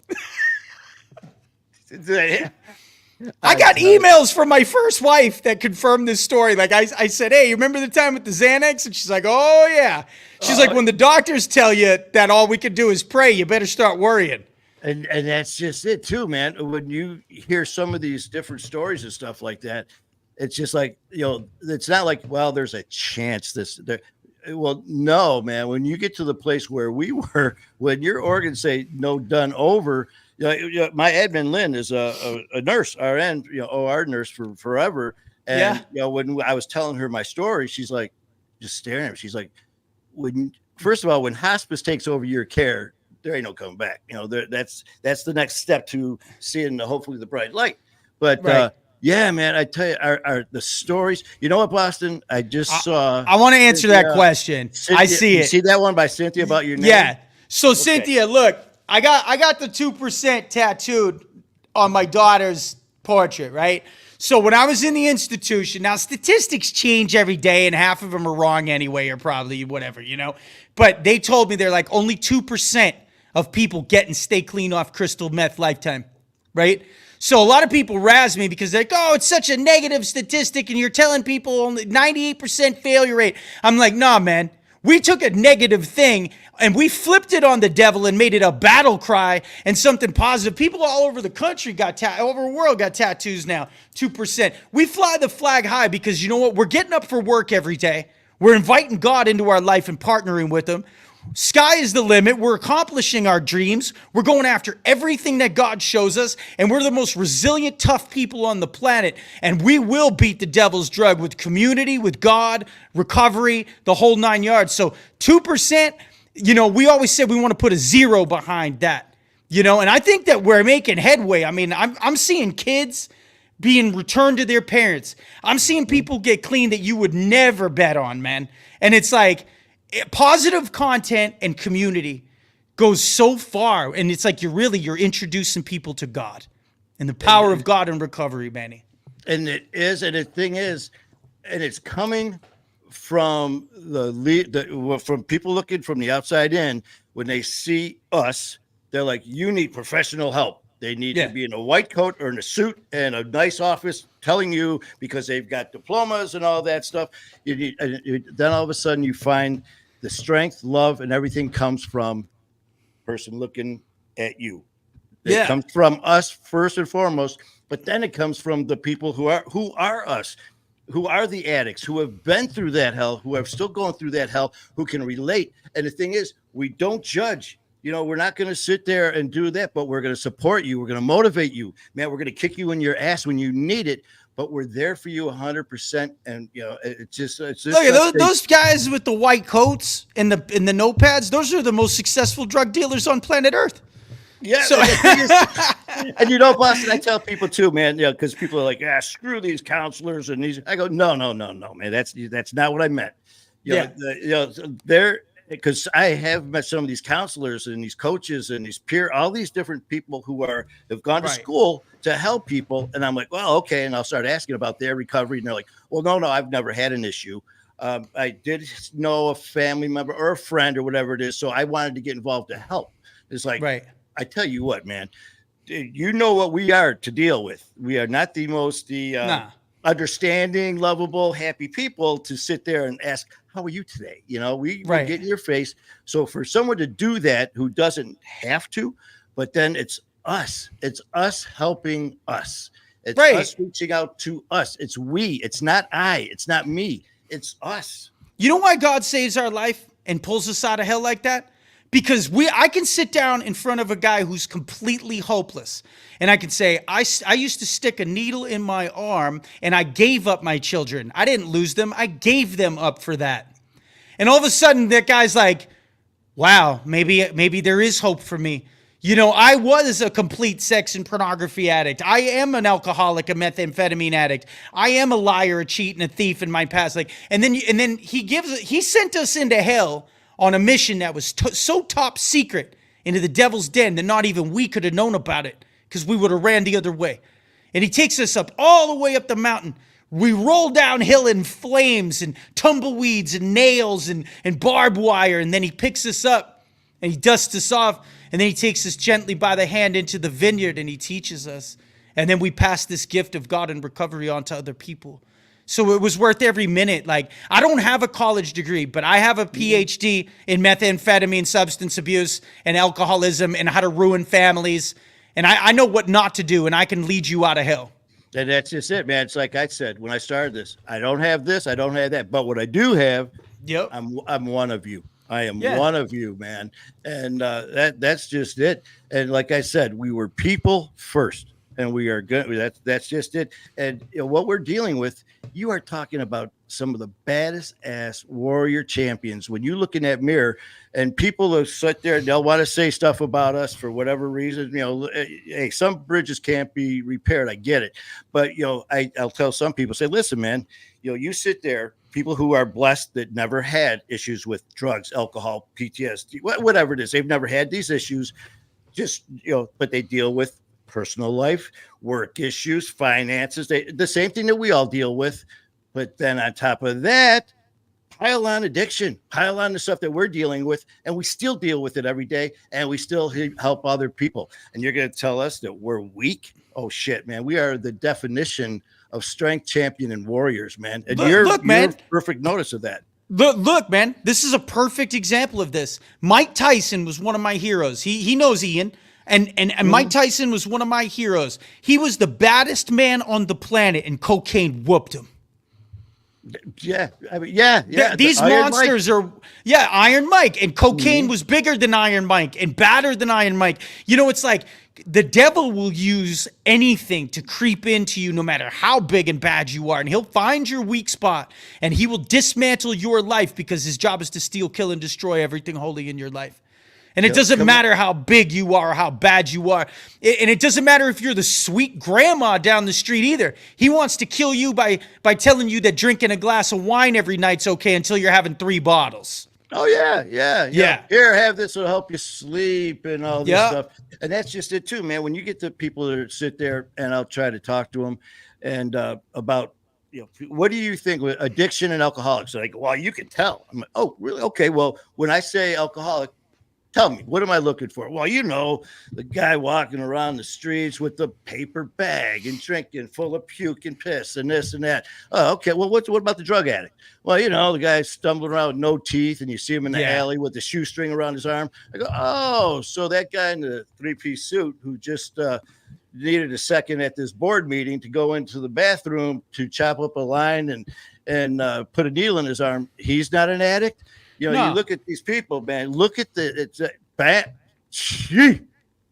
I got emails from my first wife that confirmed this story. Like I said, hey, you remember the time with the Xanax? And she's like, oh yeah. She's like, when the doctors tell you that all we can do is pray, you better start worrying. And that's just it too, man. When you hear some of these different stories and stuff like that, it's just like, it's not like, well, there's a chance well, no, man. When you get to the place where we were, when your organs say no, done, over, my admin Lynn is a nurse, RN, OR nurse for forever. And, when I was telling her my story, she's like, just staring at me. She's like, first of all, when hospice takes over your care, there ain't no coming back. That's the next step to seeing hopefully the bright light. But, right. Yeah, man, I tell you, the stories. You know what, Boston? I just saw. I want to answer that question. Cynthia, I see it. You see that one by Cynthia about your name? Yeah. So, okay. Cynthia, look, I got the 2% tattooed on my daughter's portrait, right? So when I was in the institution, now statistics change every day, and half of them are wrong anyway, or probably whatever, But they told me they're like only 2% of people get and stay clean off crystal meth lifetime, right? So a lot of people razz me because they're like, oh, it's such a negative statistic and you're telling people only 98% failure rate. I'm like, nah, man. We took a negative thing and we flipped it on the devil and made it a battle cry and something positive. People all over the country over the world got tattoos now, 2%. We fly the flag high because you know what? We're getting up for work every day. We're inviting God into our life and partnering with him. Sky is the limit. We're accomplishing our dreams. We're going after everything that God shows us, and we're the most resilient, tough people on the planet, and we will beat the devil's drug with community, with God, recovery, the whole 9 yards. So 2%, we always said we want to put a 0 behind that, and I think that we're making headway. I mean, I'm seeing kids being returned to their parents. I'm seeing people get clean that you would never bet on, man. And it's like, positive content and community goes so far, and it's like you're introducing people to God and the power of God in recovery, Manny. And it is, and the thing is, and it's coming from from people looking from the outside in. When they see us, they're like, "You need professional help." They need to be in a white coat or in a suit and a nice office telling you because they've got diplomas and all that stuff. Then all of a sudden you find the strength, love, and everything comes from person looking at you. It comes from us first and foremost, but then it comes from the people who are us, who are the addicts, who have been through that hell, who are still going through that hell, who can relate. And the thing is, we don't judge. we're not going to sit there and do that, but we're going to support you. We're going to motivate you, man. We're going to kick you in your ass when you need it, but we're there for you 100%. And it's just Look at such those guys with the white coats and the notepads. Those are the most successful drug dealers on planet Earth. Yeah, So and Boston, I tell people too, man, because people are like, screw these counselors and these. I go, no, man, that's not what I meant. They're because I have met some of these counselors and these coaches and these all these different people who have gone to school to help people, and I'm like, well, okay, and I'll start asking about their recovery, and they're like, well, no, I've never had an issue. I did know a family member or a friend or whatever it is, so I wanted to get involved to help. It's like, I tell you what, man, you know what we are to deal with. We are not the most understanding, lovable, happy people to sit there and ask, how are you today? We get in your face. So for someone to do that who doesn't have to, but then it's us helping us. It's us reaching out to us. It's we. It's not I. It's not me. It's us. You know why God saves our life and pulls us out of hell like that? Because I can sit down in front of a guy who's completely hopeless, and I can say, I used to stick a needle in my arm, and I gave up my children. I didn't lose them. I gave them up for that. And all of a sudden, that guy's like, wow, maybe there is hope for me. I was a complete sex and pornography addict. I am an alcoholic, a methamphetamine addict. I am a liar, a cheat, and a thief in my past. And then he sent us into hell on a mission that was so top secret into the devil's den that not even we could have known about it because we would have ran the other way. And he takes us up all the way up the mountain. We roll downhill in flames and tumbleweeds and nails and barbed wire. And then he picks us up and he dusts us off. And then he takes us gently by the hand into the vineyard and he teaches us. And then we pass this gift of God and recovery on to other people. So it was worth every minute. Like, I don't have a college degree, but I have a PhD in methamphetamine, substance abuse, and alcoholism, and how to ruin families. And I know what not to do, and I can lead you out of hell. And that's just it, man. It's like I said when I started this. I don't have this. I don't have that. But what I do have, I'm one of you. I am one of you, man. And that's just it. And like I said, we were people first. And we are good. That's just it. And what we're dealing with, you are talking about some of the baddest ass warrior champions. When you look in that mirror, and people will sit there, they'll want to say stuff about us for whatever reason. Hey, some bridges can't be repaired. I get it, but I'll tell some people, say, listen, man, you sit there. People who are blessed that never had issues with drugs, alcohol, PTSD, whatever it is, they've never had these issues. Just but they deal with personal life, work issues, finances, the same thing that we all deal with. But then on top of that, pile on addiction, pile on the stuff that we're dealing with, and we still deal with it every day, and we still help other people. And you're going to tell us that we're weak? Oh, shit, man. We are the definition of strength, champion, and warriors, man. And you're perfect notice of that. Look, man, this is a perfect example of this. Mike Tyson was one of my heroes. He knows Ian. And Mike Tyson was one of my heroes. He was the baddest man on the planet, and cocaine whooped him. Yeah. These monsters are, Iron Mike. And cocaine was bigger than Iron Mike and badder than Iron Mike. It's like the devil will use anything to creep into you no matter how big and bad you are. And he'll find your weak spot and he will dismantle your life because his job is to steal, kill, and destroy everything holy in your life. And it doesn't matter how big you are or how bad you are. And it doesn't matter if you're the sweet grandma down the street either. He wants to kill you by telling you that drinking a glass of wine every night's okay until you're having 3 bottles. Oh, yeah. Here, have this. It'll help you sleep and all this stuff. And that's just it, too, man. When you get the people that sit there, and I'll try to talk to them and about, what do you think with addiction and alcoholics? They're like, well, you can tell. I'm like, oh, really? Okay, well, when I say alcoholic, tell me, what am I looking for? Well, the guy walking around the streets with the paper bag and drinking full of puke and piss and this and that. Oh, okay. Well, what about the drug addict? Well, the guy stumbling around with no teeth and you see him in the alley with the shoestring around his arm. I go, oh, so that guy in the 3-piece suit who just needed a second at this board meeting to go into the bathroom to chop up a line and put a needle in his arm. He's not an addict. You look at these people, man. Look at it's bad. Gee.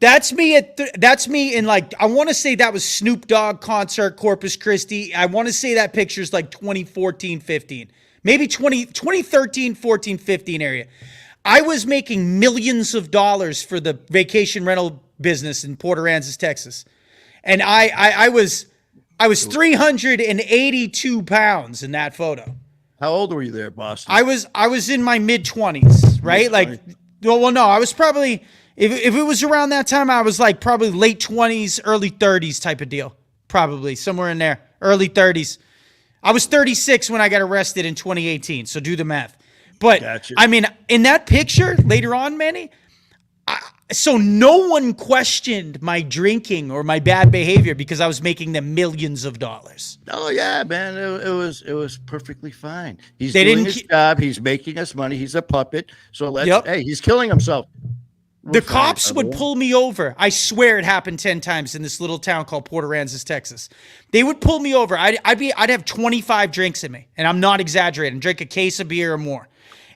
That's me that's me in like, I want to say that was Snoop Dogg concert, Corpus Christi. I want to say that picture's like 2014, 15, maybe 2013, 14, 15 area. I was making millions of dollars for the vacation rental business in Port Aransas, Texas. And I was 382 pounds in that photo. How old were you there, Boston? I was in my mid 20s, right? Like, well, no, I was probably, if it was around that time, I was like probably late 20s, early 30s type of deal. Probably somewhere in there, early 30s. I was 36 when I got arrested in 2018, so do the math. But Gotcha. I mean, in that picture later on, Manny, so no one questioned my drinking or my bad behavior because I was making them millions of dollars. Oh yeah, man, it was perfectly fine. He's They doing didn't his job. He's making us money. He's a puppet. So let's. Yep. Hey, he's killing himself. We're The fine, cops would brother. pull me over. I swear it happened 10 times in this little town called Port Aransas, Texas. They would pull me over. I'd have 25 drinks in me, and I'm not exaggerating. Drink a case of beer or more.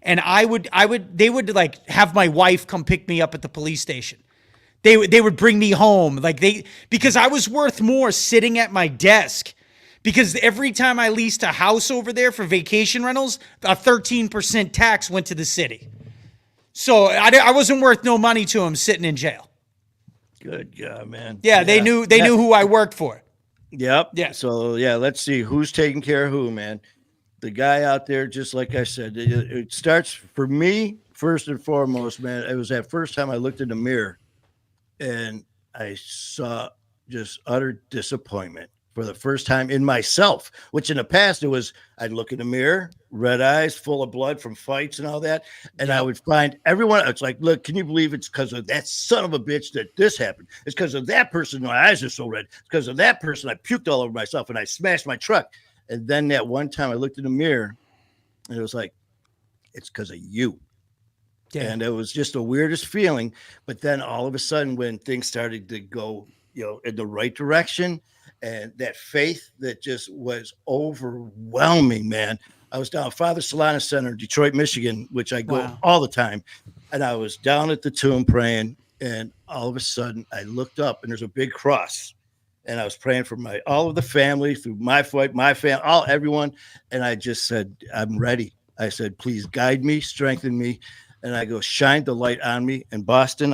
And they would like have my wife come pick me up at the police station. They would bring me home. Because I was worth more sitting at my desk. Because every time I leased a house over there for vacation rentals, a 13% tax went to the city. So I wasn't worth no money to them sitting in jail. Good God, man. Yeah, they knew who I worked for. Yep. Yeah. So yeah, let's see who's taking care of who, man. The guy out there, just like I said, it starts for me first and foremost, man. It was that first time I looked in the mirror and I saw just utter disappointment for the first time in myself, which in the past it was I'd look in the mirror, red eyes, full of blood from fights and all that. And I would find everyone, it's like, look, can you believe it's because of that son of a bitch that this happened? It's because of that person, my eyes are so red. It's because of that person, I puked all over myself and I smashed my truck. And then that one time I looked in the mirror and it was like, it's because of you. Yeah. And it was just the weirdest feeling. But then all of a sudden, when things started to go, in the right direction, and that faith that just was overwhelming, man. I was down at Father Solana Center, Detroit, Michigan, which I go all the time. And I was down at the tomb praying. And all of a sudden I looked up and there's a big cross. And I was praying for all of the family, through my family, everyone. And I just said, I'm ready. I said, please guide me, strengthen me. And I go, shine the light on me. And Boston,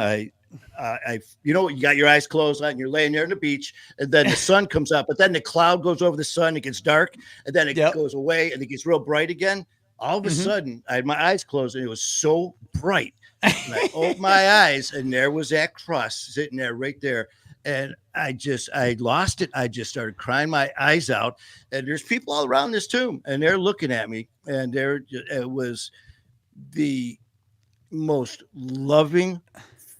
you got your eyes closed and you're laying there on the beach, and then the sun comes up, but then the cloud goes over the sun, it gets dark, and then it goes away and it gets real bright again. All of a sudden, I had my eyes closed and it was so bright. And I opened my eyes and there was that cross sitting there right there. And I lost it. I just started crying my eyes out. And there's people all around this tomb and they're looking at me, and it was the most loving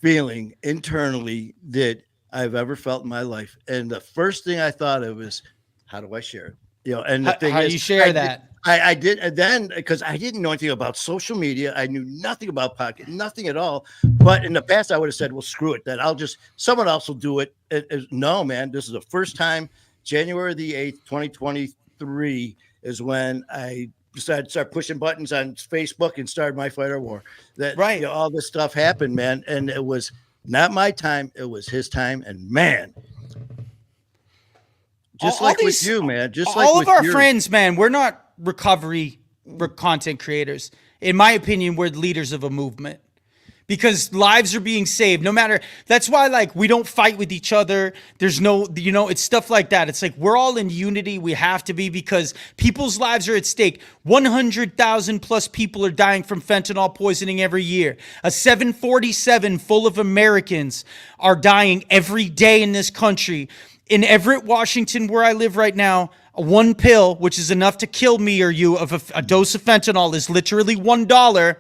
feeling internally that I've ever felt in my life. And the first thing I thought of is, how do I share it? And the thing how is, do you share that? I did. And then, because I didn't know anything about social media, I knew nothing about podcast, nothing at all. But in the past, I would have said, well, screw it, that someone else will do it. No, man, this is the first time. January the 8th, 2023 is when I decided to start pushing buttons on Facebook and started My Fight or War. All this stuff happened, man. And it was not my time. It was his time. And man, just like with you, man, just like all of our friends, man, we're not recovery content creators. In my opinion, we're leaders of a movement. Because lives are being saved, no matter. That's why, we don't fight with each other. There's no, it's stuff like that. It's like we're all in unity. We have to be, because people's lives are at stake. 100,000 plus people are dying from fentanyl poisoning every year. A 747 full of Americans are dying every day in this country. In Everett, Washington, where I live right now, one pill, which is enough to kill me or you, of a dose of fentanyl is literally $1.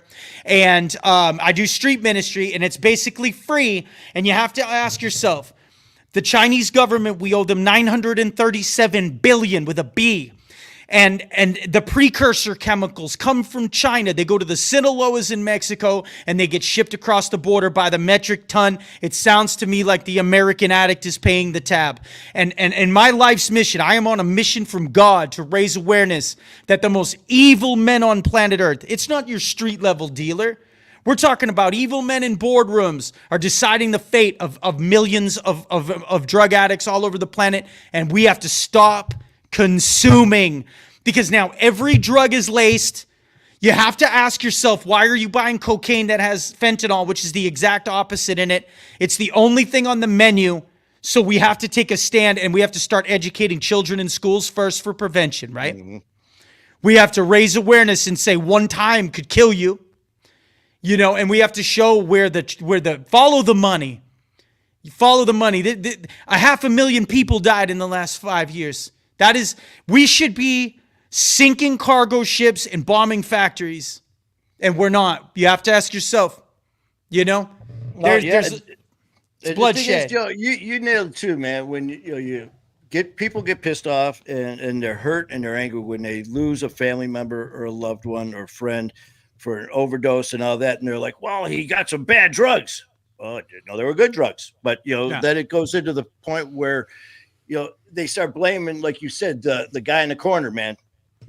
And I do street ministry, and it's basically free. And you have to ask yourself, the Chinese government, we owe them $937 billion with a B. And the precursor chemicals come from China. They go to the Sinaloas in Mexico, and they get shipped across the border by the metric ton. It sounds to me like the American addict is paying the tab. And my life's mission, I am on a mission from God to raise awareness that the most evil men on planet Earth, it's not your street level dealer. We're talking about evil men in boardrooms are deciding the fate of millions of drug addicts all over the planet. And we have to stop consuming, because now every drug is laced. You have to ask yourself, why are you buying cocaine that has fentanyl, which is the exact opposite in it? It's the only thing on the menu. So we have to take a stand, and we have to start educating children in schools first for prevention, right? Mm-hmm. We have to raise awareness and say one time could kill you, and we have to show where the follow the money. You follow the money. 500,000 people died in the last 5 years. We should be sinking cargo ships and bombing factories, and we're not. You have to ask yourself, there's bloodshed. You nailed it too, man. When you get pissed off and they're hurt and they're angry when they lose a family member or a loved one or friend for an overdose and all that, and they're like, well, he got some bad drugs. Well, I didn't know they were good drugs, but then it goes into the point where they start blaming, like you said, the guy in the corner, man.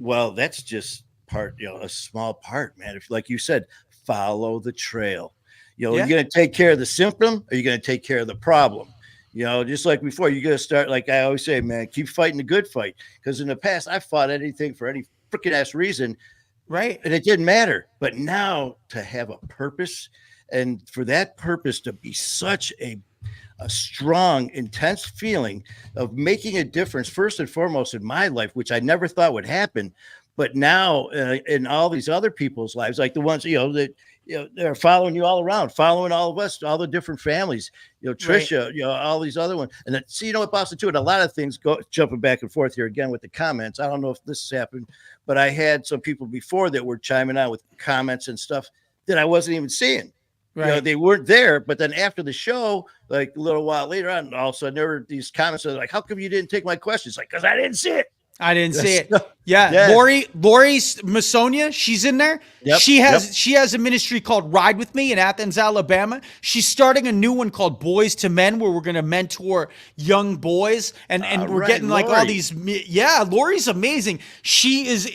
Well, that's just part, a small part, man. If, like you said, follow the trail. You're going to take care of the symptom, or you're going to take care of the problem. Just like before, you're going to start, like I always say, man, keep fighting the good fight. Because in the past, I fought anything for any freaking ass reason. Right. And it didn't matter. But now to have a purpose, and for that purpose to be such a strong, intense feeling of making a difference, first and foremost in my life, which I never thought would happen. But now in all these other people's lives, like the ones, that, they're following you all around, following all of us, all the different families, Trisha, right. All these other ones. And then, see, what Boston too, and a lot of things jumping back and forth here again with the comments. I don't know if this has happened, but I had some people before that were chiming on with comments and stuff that I wasn't even seeing. Right. They weren't there, but then after the show, like a little while later on, all of a sudden there were these comments that were like, how come you didn't take my questions? Like, because I didn't see it. I didn't see it. Yeah. Lori Masonia, she's in there. Yep. She has a ministry called Ride With Me in Athens, Alabama. She's starting a new one called Boys to Men, where we're going to mentor young boys. And we're getting like Lori. All these. Yeah, Lori's amazing. She is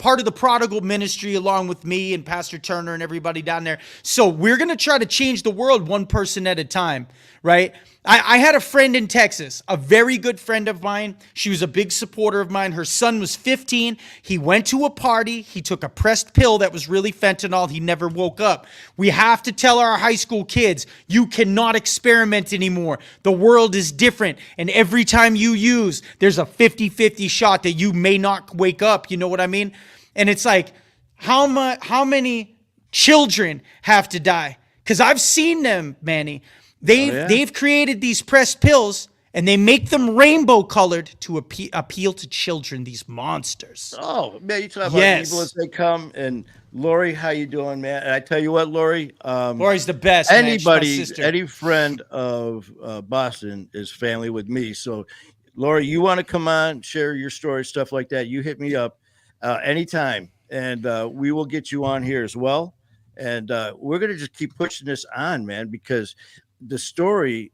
part of the Prodigal Ministry along with me and Pastor Turner and everybody down there. So we're going to try to change the world one person at a time, right? I had a friend in Texas, a very good friend of mine. She was a big supporter of mine. Her son was 15. He went to a party. He took a pressed pill that was really fentanyl. He never woke up. We have to tell our high school kids, you cannot experiment anymore. The world is different. And every time you use, there's a 50-50 shot that you may not wake up. You know what I mean? And it's like, how many children have to die? Because I've seen them, Manny. They've created these pressed pills, and they make them rainbow colored to appeal to children, these monsters. Oh, man, you talk about evil as they come. And Lori, how you doing, man? And I tell you what, Lori. Lori's the best, anybody, man. Any friend of Boston is family with me. So, Lori, you want to come on, share your story, stuff like that, you hit me up anytime. And we will get you on here as well. And we're going to just keep pushing this on, man, because the story,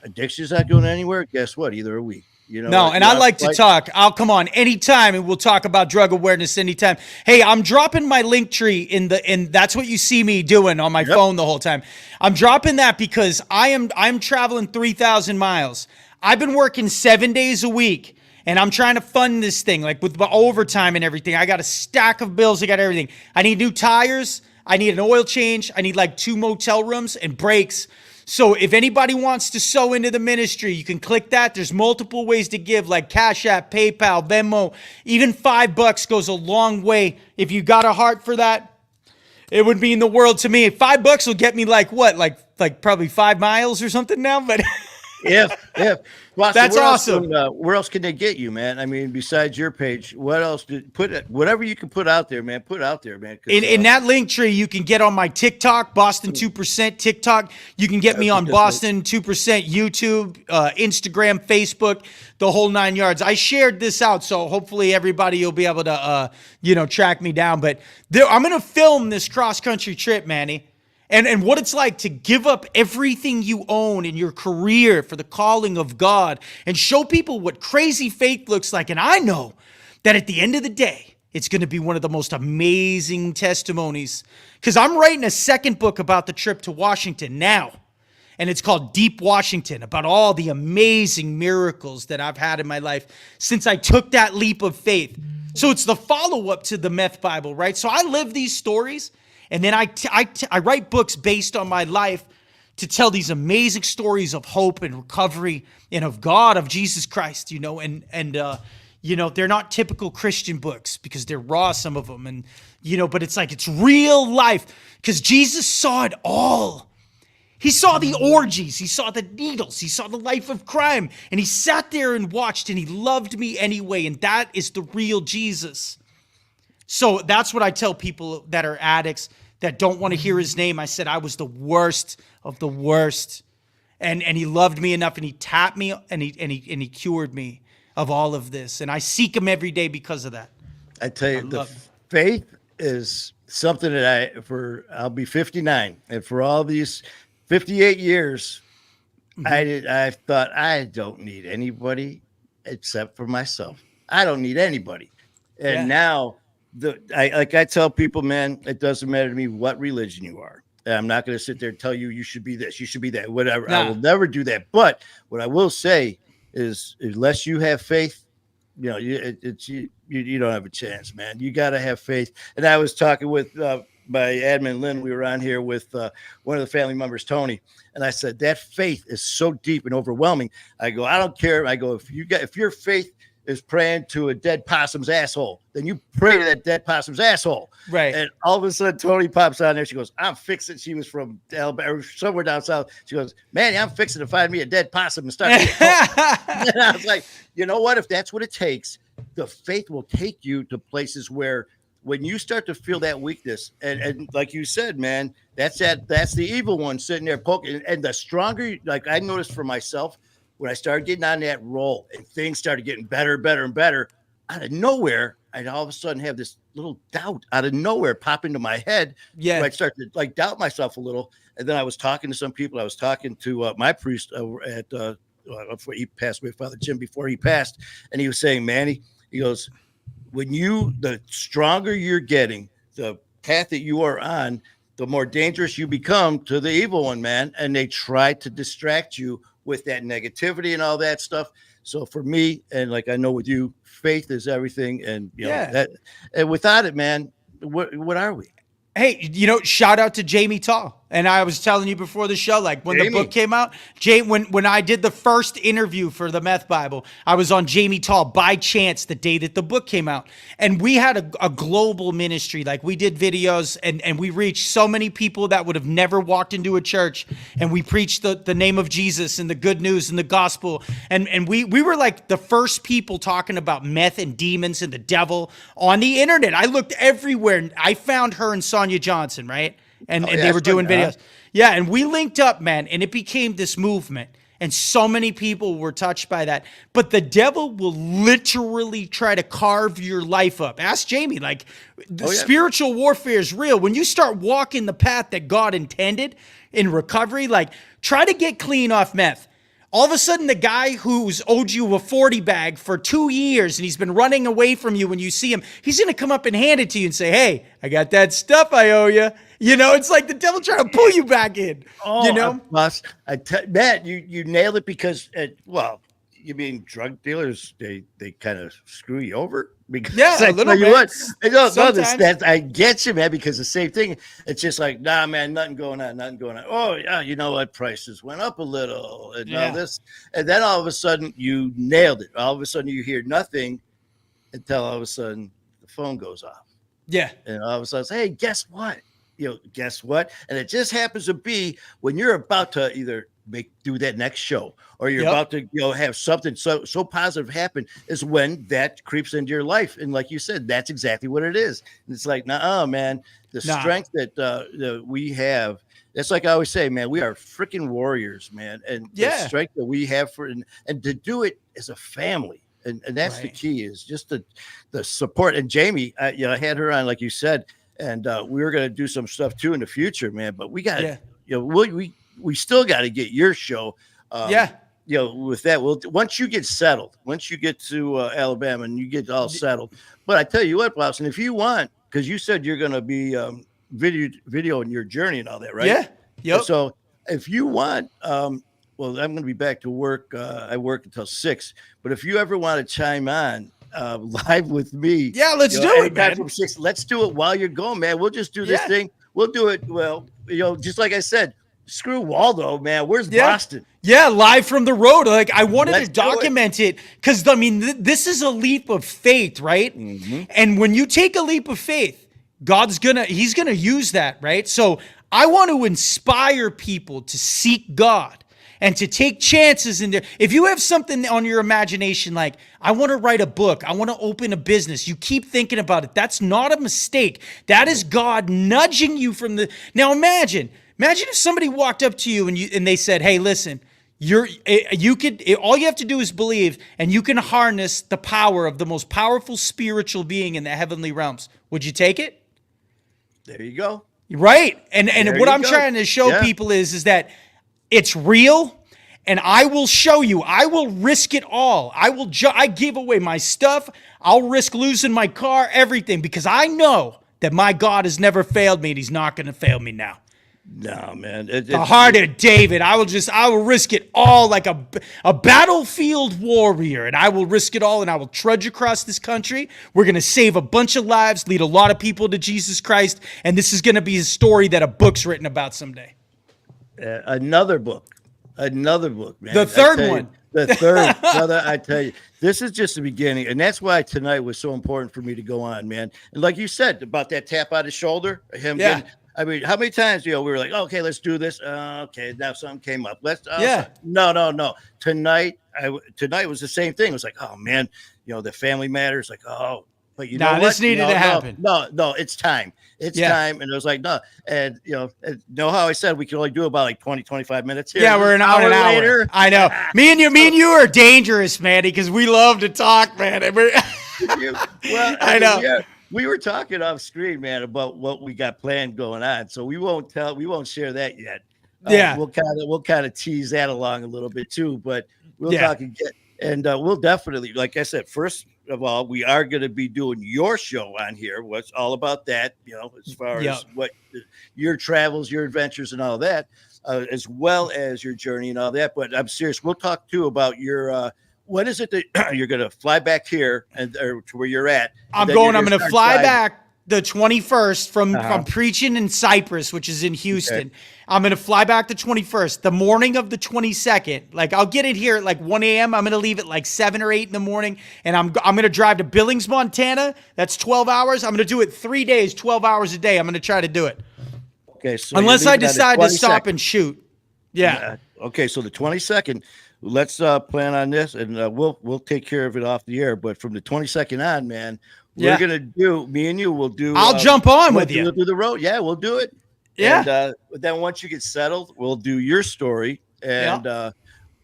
addiction's not going anywhere. Guess what? Either are we. No, and I like to talk. I'll come on anytime, and we'll talk about drug awareness anytime. Hey, I'm dropping my link tree in that's what you see me doing on my phone the whole time. I'm dropping that because I'm traveling 3,000 miles. I've been working 7 days a week. And I'm trying to fund this thing, like with my overtime and everything. I got a stack of bills. I got everything. I need new tires. I need an oil change. I need like 2 motel rooms and breaks. So if anybody wants to sew into the ministry, you can click that. There's multiple ways to give, like Cash App, PayPal, Venmo. Even $5 goes a long way. If you got a heart for that, it would mean the world to me. $5 will get me like what? Like probably 5 miles or something now, but if well, that's awesome. Where else can they get you, man? I mean, besides your page, what else? Whatever you can put out there, man. Put out there, man. In that link tree, you can get on my TikTok, Boston 2% TikTok. You can get me on Boston 2% YouTube, Instagram, Facebook, the whole 9 yards. I shared this out, so hopefully everybody will be able to, track me down. But I'm gonna film this cross country trip, Manny. And what it's like to give up everything you own in your career for the calling of God and show people what crazy faith looks like. And I know that at the end of the day, It's going to be one of the most amazing testimonies, because I'm writing a second book about the trip to Washington now. And it's called Deep Washington, about all the amazing miracles that I've had in my life since I took that leap of faith. So it's the follow-up to the Meth Bible, right? So I live these stories, and then I write books based on my life to tell these amazing stories of hope and recovery and of God, of Jesus Christ, they're not typical Christian books because they're raw, some of them. And, but it's like, it's real life because Jesus saw it all. He saw the orgies, he saw the needles, he saw the life of crime, and he sat there and watched, and he loved me anyway, and that is the real Jesus. So that's what I tell people that are addicts that don't want to hear his name. I said I was the worst of the worst, and he loved me enough, and he tapped me, and he cured me of all of this, and I seek him every day because of that. I tell you, the faith is something that I'll be 59, and for all these 58 years, I thought I don't need anybody except for myself. I don't need anybody. And now I tell people, man, it doesn't matter to me what religion you are. And I'm not going to sit there and tell you, you should be this, you should be that, whatever. Nah. I will never do that. But what I will say is, unless you have faith, you don't have a chance, man. You got to have faith. And I was talking with my admin, Lynn. We were on here with one of the family members, Tony. And I said, that faith is so deep and overwhelming. I go, I don't care. I go, if your faith is praying to a dead possum's asshole, then you pray to that dead possum's asshole. Right. And all of a sudden, Tony pops on there. She goes, I'm fixing. She was from Alabama, somewhere down south. She goes, man, I'm fixing to find me a dead possum and start. And I was like, you know what? If that's what it takes, the faith will take you to places where, when you start to feel that weakness, and like you said, man, that's the evil one sitting there poking. And the stronger, like I noticed for myself, when I started getting on that roll and things started getting better, and better, out of nowhere, I'd all of a sudden have this little doubt out of nowhere pop into my head. Yeah. I'd start to like doubt myself a little. And then I was talking to some people. I was talking to my priest before he passed away, Father Jim, before he passed. And he was saying, Manny, he goes, the stronger you're getting, the path that you are on, the more dangerous you become to the evil one, man. And they try to distract you with that negativity and all that stuff. So for me, and like I know with you, faith is everything. And you know that, and without it, man, what are we? Hey, shout out to Jamie Tall. And I was telling you before the show, like when the book came out, when I did the first interview for the Meth Bible, I was on Jamie Tall by chance the day that the book came out. And we had a global ministry. Like we did videos and we reached so many people that would have never walked into a church. And we preached the name of Jesus and the good news and the gospel. And we were like the first people talking about meth and demons and the devil on the internet. I looked everywhere. I found her and Sonia Johnson, right? And they were doing videos. Yeah, and we linked up, man, and it became this movement. And so many people were touched by that. But the devil will literally try to carve your life up. Ask Jamie, like, spiritual warfare is real. When you start walking the path that God intended in recovery, like, try to get clean off meth. All of a sudden, the guy who's owed you a 40 bag for 2 years and he's been running away from you when you see him, he's going to come up and hand it to you and say, hey, I got that stuff I owe you. It's like the devil trying to pull you back in. Matt, you nailed it because, you mean drug dealers, they kind of screw you over? Because a little bit. I get you, man, because the same thing. It's just like, nah, man, nothing going on. Oh, yeah, you know what? Prices went up a little and all this. And then all of a sudden you nailed it. All of a sudden you hear nothing until all of a sudden the phone goes off. Yeah. And all of a sudden, hey, guess what? Guess what? And it just happens to be when you're about to either do that next show or you're about to have something so positive happen is when that creeps into your life. And like you said, that's exactly what it is. And it's like, man, the strength that we have. That's like I always say, man, we are freaking warriors, man. And the strength that we have and to do it as a family. And that's the key, is just the support. And Jamie, I had her on, like you said, and we were going to do some stuff too in the future, man. But we got, we still got to get your show. with that, once you get settled, once you get to Alabama and you get all settled. But I tell you what, Boston, if you want, because you said you're going to be videoing your journey and all that, right? Yeah. Yep. So if you want, well, I'm going to be back to work. I work until 6. But if you ever want to chime on live with me, Yeah, let's do it, man. From 6, let's do it while you're going, man. We'll just do this Yeah. thing. We'll do it. Well, just like I said, screw Waldo, man. Where's Boston? Yeah, live from the road. Like, I wanted Let's to document it because, I mean, this is a leap of faith, right? Mm-hmm. And when you take a leap of faith, he's gonna use that, right? So I want to inspire people to seek God and to take chances in there. If you have something on your imagination, like, I want to write a book, I want to open a business, you keep thinking about it. That's not a mistake. That is God nudging you from the. Now imagine if somebody walked up to you and they said, "Hey, listen, all you have to do is believe, and you can harness the power of the most powerful spiritual being in the heavenly realms." Would you take it? There you go. Right. And what I'm trying to show people is that it's real, and I will show you. I will risk it all. I give away my stuff. I'll risk losing my car, everything, because I know that my God has never failed me, and he's not going to fail me now. No, man. The heart of David. I will risk it all like a battlefield warrior, and I will risk it all, and I will trudge across this country. We're going to save a bunch of lives, lead a lot of people to Jesus Christ, and this is going to be a story that a book's written about someday. Another book, man. The third one. The third, brother, I tell you, this is just the beginning. And that's why tonight was so important for me to go on, man. And like you said about that tap on his shoulder, getting, I mean, how many times, we were like, okay, let's do this. Okay, now something came up. No. Tonight was the same thing. It was like, oh, man, the family matters. Like, oh, but know what? This needed to happen. No, it's time. It's time. And it was like, no. And, know how I said we could only do about like 20, 25 minutes here. Yeah, we're an hour later. I know. Me and you are dangerous, Manny, because we love to talk, man. I know. Yeah. We were talking off screen, man, about what we got planned going on. So we won't share that yet. We'll kind of tease that along a little bit too, but we'll talk again. And we'll definitely, like I said, first of all, we are going to be doing your show on here. What's all about that, as far as what your travels, your adventures, and all that, as well as your journey and all that. But I'm serious. We'll talk too about your. What is it that you're going to fly back here or to where you're at? I'm going to fly back the 21st from preaching in Cyprus, which is in Houston. Okay. I'm going to fly back the 21st. The morning of the 22nd, like I'll get it here at like 1 a.m. I'm going to leave at like 7 or 8 in the morning, and I'm going to drive to Billings, Montana. That's 12 hours. I'm going to do it 3 days, 12 hours a day. I'm going to try to do it. Okay. So unless I decide to stop and shoot. Yeah. Okay. So the 22nd. Let's plan on this, and we'll take care of it off the air. But from the 22nd on, man, we're gonna do. Me and you will do. I'll jump on with you. We'll do the road. Yeah, we'll do it. Yeah. And then once you get settled, we'll do your story, and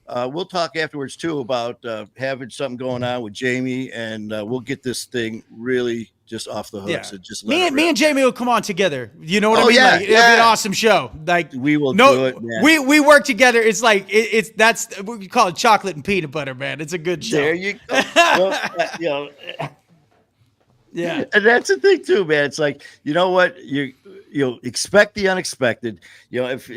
we'll talk afterwards too about having something going on with Jamie, and we'll get this thing really just off the hooks. And just me and Jamie will come on together. You know what I mean? Yeah, it'll be an awesome show. Like we will do it, man. We work together. It's like that's we call it chocolate and peanut butter, man. It's a good show. There you go. Well, and that's the thing too, man. It's like, you know what, you expect the unexpected. If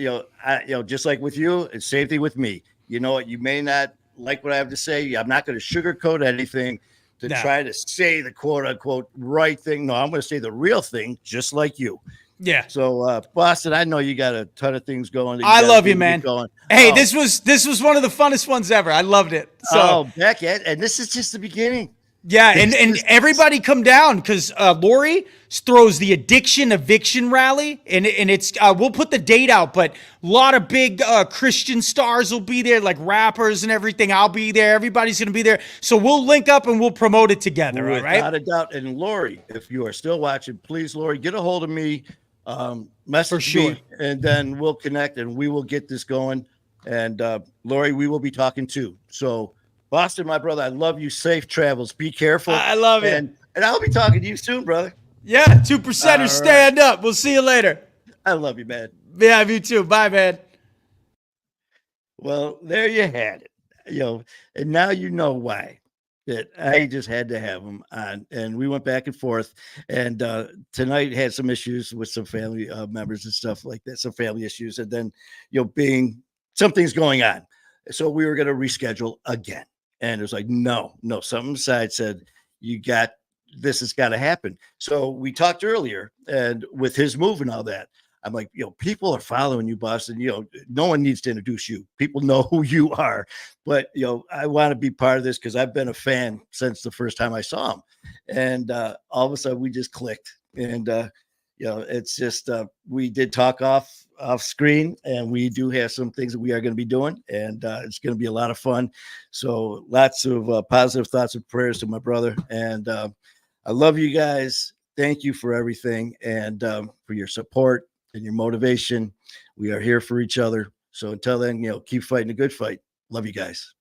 just like with you, it's same thing with me. You know what, you may not like what I have to say. I'm not going to sugarcoat anything to try to say the quote unquote right thing. No, I'm going to say the real thing, just like you. Yeah. So, Boston, I know you got a ton of things going. I love you, man. Hey, this was one of the funnest ones ever. I loved it. So, Beck, and this is just the beginning. Yeah, and everybody come down because Lori throws the addiction eviction rally, and it's we'll put the date out, but a lot of big Christian stars will be there, like rappers and everything. I'll be there. Everybody's gonna be there, so we'll link up and we'll promote it together. All right? Without a doubt. And Lori, if you are still watching, please, Lori, get a hold of me, message me, and then we'll connect and we will get this going. And Lori, we will be talking too. So. Boston, my brother, I love you. Safe travels. Be careful. I love it. And I'll be talking to you soon, brother. Yeah, 2%ers stand up. We'll see you later. I love you, man. Yeah, you too. Bye, man. Well, there you had it. you know, and now you know why. That I just had to have him on, and we went back and forth. And tonight had some issues with some family members and stuff like that, some family issues, and then being something's going on, so we were going to reschedule again. And it was like, no, no, something inside said you got this has got to happen. So we talked earlier, and with his move and all that, I'm like, people are following you, Boston. No one needs to introduce you. People know who you are. But I want to be part of this because I've been a fan since the first time I saw him. And all of a sudden we just clicked. And it's just we did talk off screen, and we do have some things that we are going to be doing, and it's going to be a lot of fun. So lots of positive thoughts and prayers to my brother. And I love you guys. Thank you for everything, and for your support and your motivation. We are here for each other. So until then, keep fighting a good fight. Love you guys.